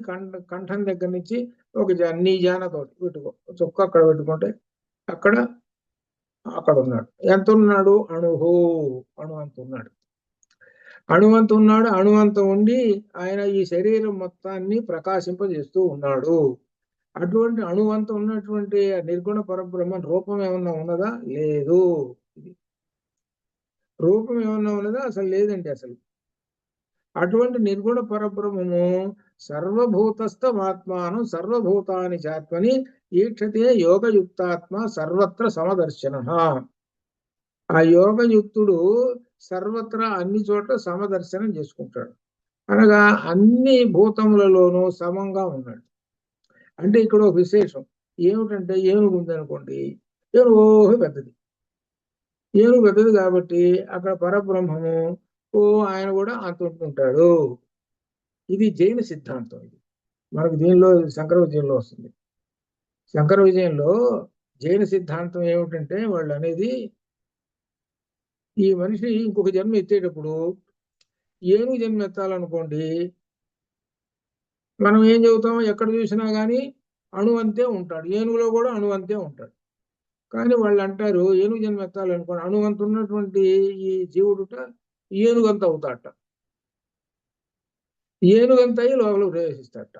కంఠం దగ్గర నుంచి ఒక నీ జానతోటి పెట్టుకో, చుక్క అక్కడ పెట్టుకుంటే అక్కడ అక్కడ ఉన్నాడు. ఎంత ఉన్నాడు? అణుహు, అణువంత ఉన్నాడు. అణువంత ఉన్నాడు. అణువంత ఉండి ఆయన ఈ శరీరం మొత్తాన్ని ప్రకాశింపజేస్తూ ఉన్నాడు. అటువంటి అణువంత ఉన్నటువంటి నిర్గుణ పరబ్రహ్మ రూపం ఏమన్నా ఉన్నదా? లేదు. రూపం ఏమన్నా ఉన్నదా? అసలు లేదండి. అసలు అటువంటి నిర్గుణ పరబ్రహ్మము సర్వభూతస్థమాత్మానం సర్వభూతాని చాత్మని ఈక్షతే యోగయుక్తాత్మ సర్వత్ర సమదర్శన. ఆ యోగయుక్తుడు సర్వత్రా అన్ని చోట్ల సమదర్శనం చేసుకుంటాడు. అనగా అన్ని భూతములలోనూ సమంగా ఉన్నాడు. అంటే ఇక్కడ ఒక విశేషం ఏమిటంటే, ఏనుగు ఉందనుకోండి, ఏనుగు పెద్దది, ఏనుగు పెద్దది కాబట్టి అక్కడ పరబ్రహ్మము ఆయన కూడా అంత ఉంటుంటాడు. ఇది జైన సిద్ధాంతం. ఇది మనకు దీనిలో శంకర విజయంలో వస్తుంది. శంకర విజయంలో జైన సిద్ధాంతం ఏమిటంటే, వాళ్ళు అనేది ఈ మనిషి ఇంకొక జన్మ ఎత్తేటప్పుడు ఏనుగు జన్మ ఎత్తాలనుకోండి, మనం ఏం చెబుతాం, ఎక్కడ చూసినా కానీ అణువంతే ఉంటాడు, ఏనుగులో కూడా అణువంతే ఉంటాడు. కానీ వాళ్ళు అంటారు ఏనుగు జన్మ ఎత్తాలనుకోండి, అణువంత ఉన్నటువంటి ఈ జీవుడుట ఏనుగంత అవుతాడట, ఏనుగంత అయ్యి లోపల ప్రవేశిస్తాడట.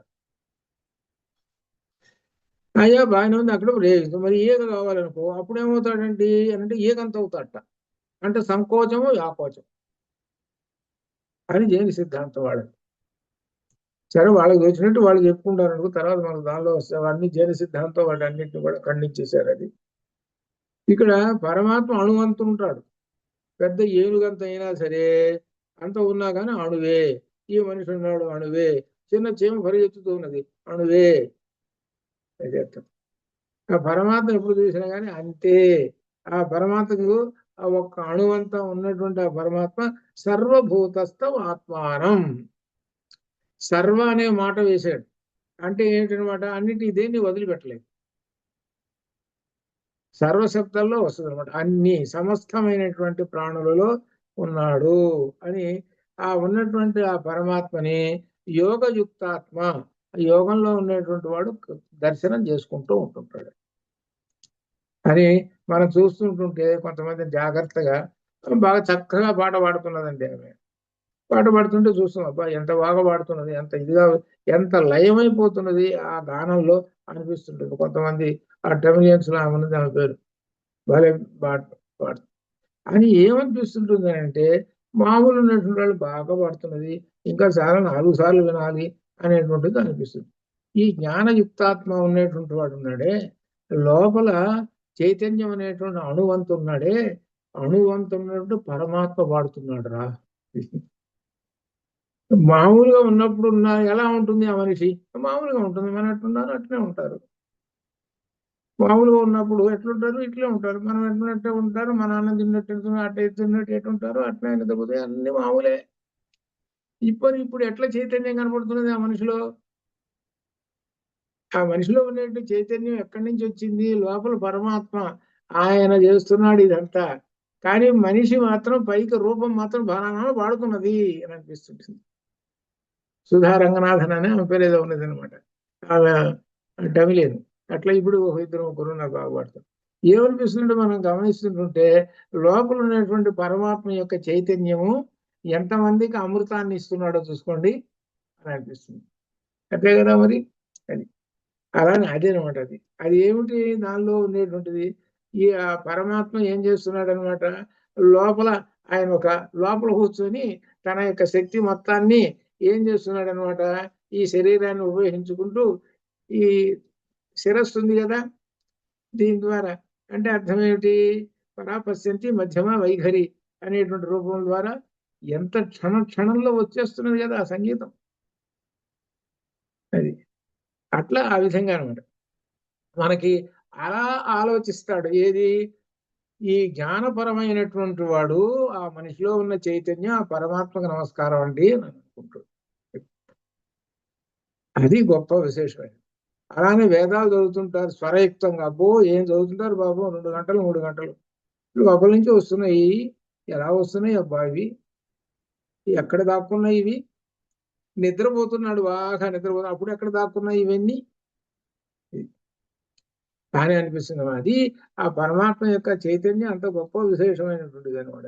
అయ్యా బాగానే ఉంది, అక్కడ ప్రవేశిస్తాం. మరి ఈగ కావాలనుకో అప్పుడు ఏమవుతాడండి అంటే ఈగంత అవుతాడట. అంటే సంకోచము వ్యాకోచం అని జైన సిద్ధాంతం వాళ్ళకి. సరే, వాళ్ళకి వచ్చినట్టు వాళ్ళు చెప్పుకుంటారు అనుకో, తర్వాత మనకు దానిలో వస్తే అన్ని జైన సిద్ధాంతం వాటి అన్నింటిని కూడా ఖండించేశారు. అది ఇక్కడ పరమాత్మ అణువంత ఉంటాడు. పెద్ద ఏనుగంత అయినా సరే అంత ఉన్నా కానీ అణువే. ఈ మనిషి ఉన్నాడు అణువే. చిన్న చీమ పరిగెత్తుతూ ఉన్నది అణువే. ఆ పరమాత్మ ఎప్పుడు చూసినా కానీ అంతే. ఆ పరమాత్మకు ఆ ఒక్క అణువంతా ఉన్నటువంటి ఆ పరమాత్మ సర్వభూతస్థం ఆత్మానం. సర్వ అనే మాట వేశాడు అంటే ఏంటనమాట, అన్నిటి దేన్ని వదిలిపెట్టలేదు. సర్వశబ్దాల్లో వస్తుంది అనమాట. అన్ని సమస్తమైనటువంటి ప్రాణులలో ఉన్నాడు అని ఆ ఉన్నటువంటి ఆ పరమాత్మని యోగయుక్తాత్మ, యోగంలో ఉండేటువంటి వాడు దర్శనం చేసుకుంటూ ఉంటుంటాడు అని మనం చూస్తుంటుంటే కొంతమంది జాగ్రత్తగా బాగా చక్కగా పాట పాడుతున్నదండి ఆమె. పాట పాడుతుంటే చూస్తున్నాం, అబ్బా ఎంత బాగా పాడుతున్నది, ఎంత ఇదిగా, ఎంత లయమైపోతున్నది ఆ గానంలో అనిపిస్తుంటుంది. కొంతమంది ఆ టెమిలియన్స్ లో ఉన్నది ఆమె పేరు, భలే పాడు అని ఏమనిపిస్తుంటుంది అంటే, మామూలు ఉన్నటువంటి వాళ్ళు బాగా పాడుతున్నది, ఇంకా చాలా 4 సార్లు వినాలి అనేటువంటిది అనిపిస్తుంది. ఈ జ్ఞానయుక్తాత్మ ఉన్నటువంటి వాడు ఉన్నాడే, లోపల చైతన్యం అనేటువంటి అణువంతు ఉన్నాడే, అణువంతు ఉన్నటువంటి పరమాత్మ వాడుతున్నాడు రా. మామూలుగా ఉన్నప్పుడు ఎలా ఉంటుంది ఆ మనిషి? మామూలుగా ఉంటుంది, మన ఎట్లున్నారు అట్లే ఉంటారు. మామూలుగా ఉన్నప్పుడు ఎట్లుంటారు? ఇట్లే ఉంటారు. మనం ఎట్లున్నట్టే ఉంటారు. మన అన్నం తిన్నట్టు అట్ట తిన్నట్టు ఎట్టుంటారు అట్లా నిద్రపోతే అన్ని మామూలే. ఇప్పుడు ఎట్లా చైతన్యం కనపడుతున్నది ఆ మనిషిలో? ఆ మనిషిలో ఉన్నటువంటి చైతన్యం ఎక్కడి నుంచి వచ్చింది? లోపల పరమాత్మ ఆయన చేస్తున్నాడు ఇదంతా. కానీ మనిషి మాత్రం పైకి రూపం మాత్రం బాగా వాడుతున్నది అని అనిపిస్తుంటుంది. సుధా రంగనాథన్ అని ఆమె పేరు ఏదో ఉన్నది అనమాట. ఆమె తమిళేను. అట్లా ఇప్పుడు ఒక ఇద్దరు ముగ్గురు నాకు బాగుపడతారు. ఏమనిపిస్తుంటే మనం గమనిస్తుంటుంటే లోపల ఉన్నటువంటి పరమాత్మ యొక్క చైతన్యము ఎంతమందికి అమృతాన్ని ఇస్తున్నాడో చూసుకోండి అని అనిపిస్తుంది. అంతే కదా మరి. అది అలానే అదేనమాట. అది ఏమిటి దానిలో ఉండేటువంటిది? ఈ పరమాత్మ ఏం చేస్తున్నాడు అనమాట, లోపల ఆయన లోపల కూర్చొని తన యొక్క శక్తి మొత్తాన్ని ఏం చేస్తున్నాడు అనమాట, ఈ శరీరాన్ని ఉపయోగించుకుంటూ ఈ శిరస్సు ఉంది కదా, దీని ద్వారా అంటే అర్థం ఏమిటి? పరాపశ్యంతి మధ్యమ వైఖరి అనేటువంటి రూపం ద్వారా ఎంత క్షణంలో వచ్చేస్తున్నది కదా ఆ సంగీతం. అది అట్లా ఆ విధంగా అనమాట మనకి అలా ఆలోచిస్తాడు. ఏది? ఈ జ్ఞానపరమైనటువంటి వాడు ఆ మనిషిలో ఉన్న చైతన్యం ఆ పరమాత్మకు నమస్కారం అండి అని అనుకుంటాడు. అది గొప్ప విశేషమైనది. అలానే వేదాలు చదువుతుంటారు స్వరయుక్తంగా. అబ్బో ఏం చదువుతుంటారు బాబు, 2 గంటలు 3 గంటలు. లోపల నుంచి వస్తున్నాయి. ఎలా వస్తున్నాయి అబ్బా ఇవి? ఎక్కడ దాక్కున్నాయి ఇవి? నిద్రపోతున్నాడు, బాగా నిద్రపోతున్నాడు, అప్పుడు ఎక్కడ దాక్కున్నాయి ఇవన్నీ అని అనిపిస్తుంది. అది ఆ పరమాత్మ యొక్క చైతన్యం అంత గొప్ప విశేషమైనటువంటిది అనమాట.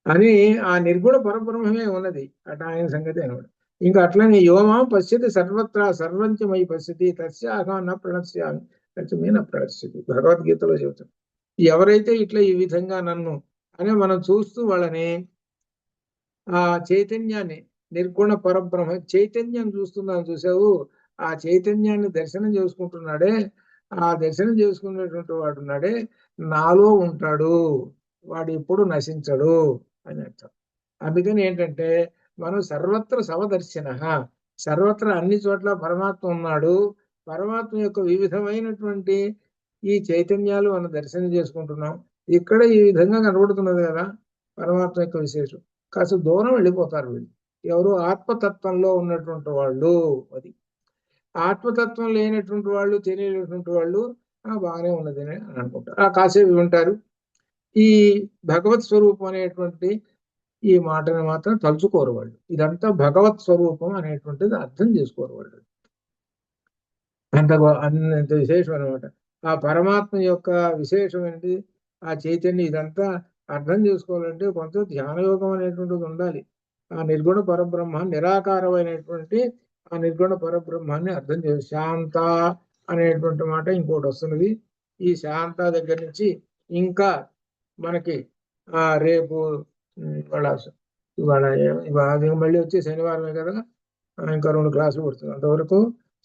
అని ఆ నిర్గుణ పరబ్రహ్మమే ఉన్నది అట ఆయన సంగతి అనమాట. ఇంకా అట్లనే యోమా పశ్యతి సర్వత్రా సర్వంచమై పశ్యతి తస్యాహం న ప్రణశ్యామి తస్మే న ప్రణశ్యతి భగవద్గీతలో చెబుతాం. ఎవరైతే ఇట్లా ఈ విధంగా నన్ను అని మనం చూస్తూ వాళ్ళని ఆ చైతన్యాన్ని, నిర్గుణ పరబ్రహ్మ చైతన్యం చూస్తున్నాను చూసావు, ఆ చైతన్యాన్ని దర్శనం చేసుకుంటున్నాడే, ఆ దర్శనం చేసుకునేటువంటి వాడు ఉన్నాడే నాలో ఉంటాడు, వాడు ఎప్పుడు నశించడు అని అర్థం. అందుకని ఏంటంటే మనం సర్వత్ర సమదర్శన, సర్వత్ర అన్ని చోట్ల పరమాత్మ ఉన్నాడు. పరమాత్మ యొక్క వివిధమైనటువంటి ఈ చైతన్యాలు మనం దర్శనం చేసుకుంటున్నాం. ఇక్కడ ఈ విధంగా కనబడుతున్నది కదా పరమాత్మ యొక్క విశేషం. కాస్త దూరం వెళ్ళిపోతారు వీళ్ళు. ఎవరు? ఆత్మతత్వంలో ఉన్నటువంటి వాళ్ళు. అది ఆత్మతత్వం లేనటువంటి వాళ్ళు, తెలియనటువంటి వాళ్ళు బాగానే ఉన్నది అని అనుకుంటారు. కాసేపు వింటారు. ఈ భగవత్ స్వరూపం అనేటువంటి ఈ మాటను మాత్రం తలుచుకోరు వాళ్ళు. ఇదంతా భగవత్ స్వరూపం అనేటువంటిది అర్థం చేసుకోరు వాళ్ళు. అంత విశేషం అనమాట. ఆ పరమాత్మ యొక్క విశేషమైనది ఆ చైతన్యం. ఇదంతా అర్థం చేసుకోవాలంటే కొంత ధ్యానయోగం అనేటువంటిది ఉండాలి. ఆ నిర్గుణ పరబ్రహ్మ నిరాకారమైనటువంటి ఆ నిర్గుణ పరబ్రహ్మాన్ని అర్థం చేసి శాంత అనేటువంటి మాట ఇంకోటి వస్తున్నది. ఈ శాంత దగ్గర నుంచి ఇంకా మనకి రేపు ఇవాళ మళ్ళీ వచ్చి శనివారమే కదా, ఇంకా 2 క్లాసులు పడుతుంది. అంతవరకు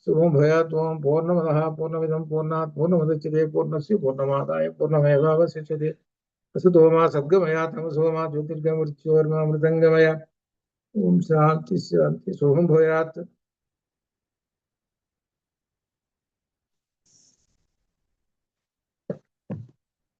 శుభం భూయాత్. ఓం పూర్ణమదః పూర్ణమిదం పూర్ణాత్ పూర్ణముదచ్యతే పూర్ణస్య పూర్ణమాదాయ పూర్ణమేవావశిష్యతే. అసతో మా సద్గమయ తమసో మా జ్యోతిర్గమృత్యోర్మా మృతంగమయ. ఓం శాంతి శాంతి. శుభం భూయాత్.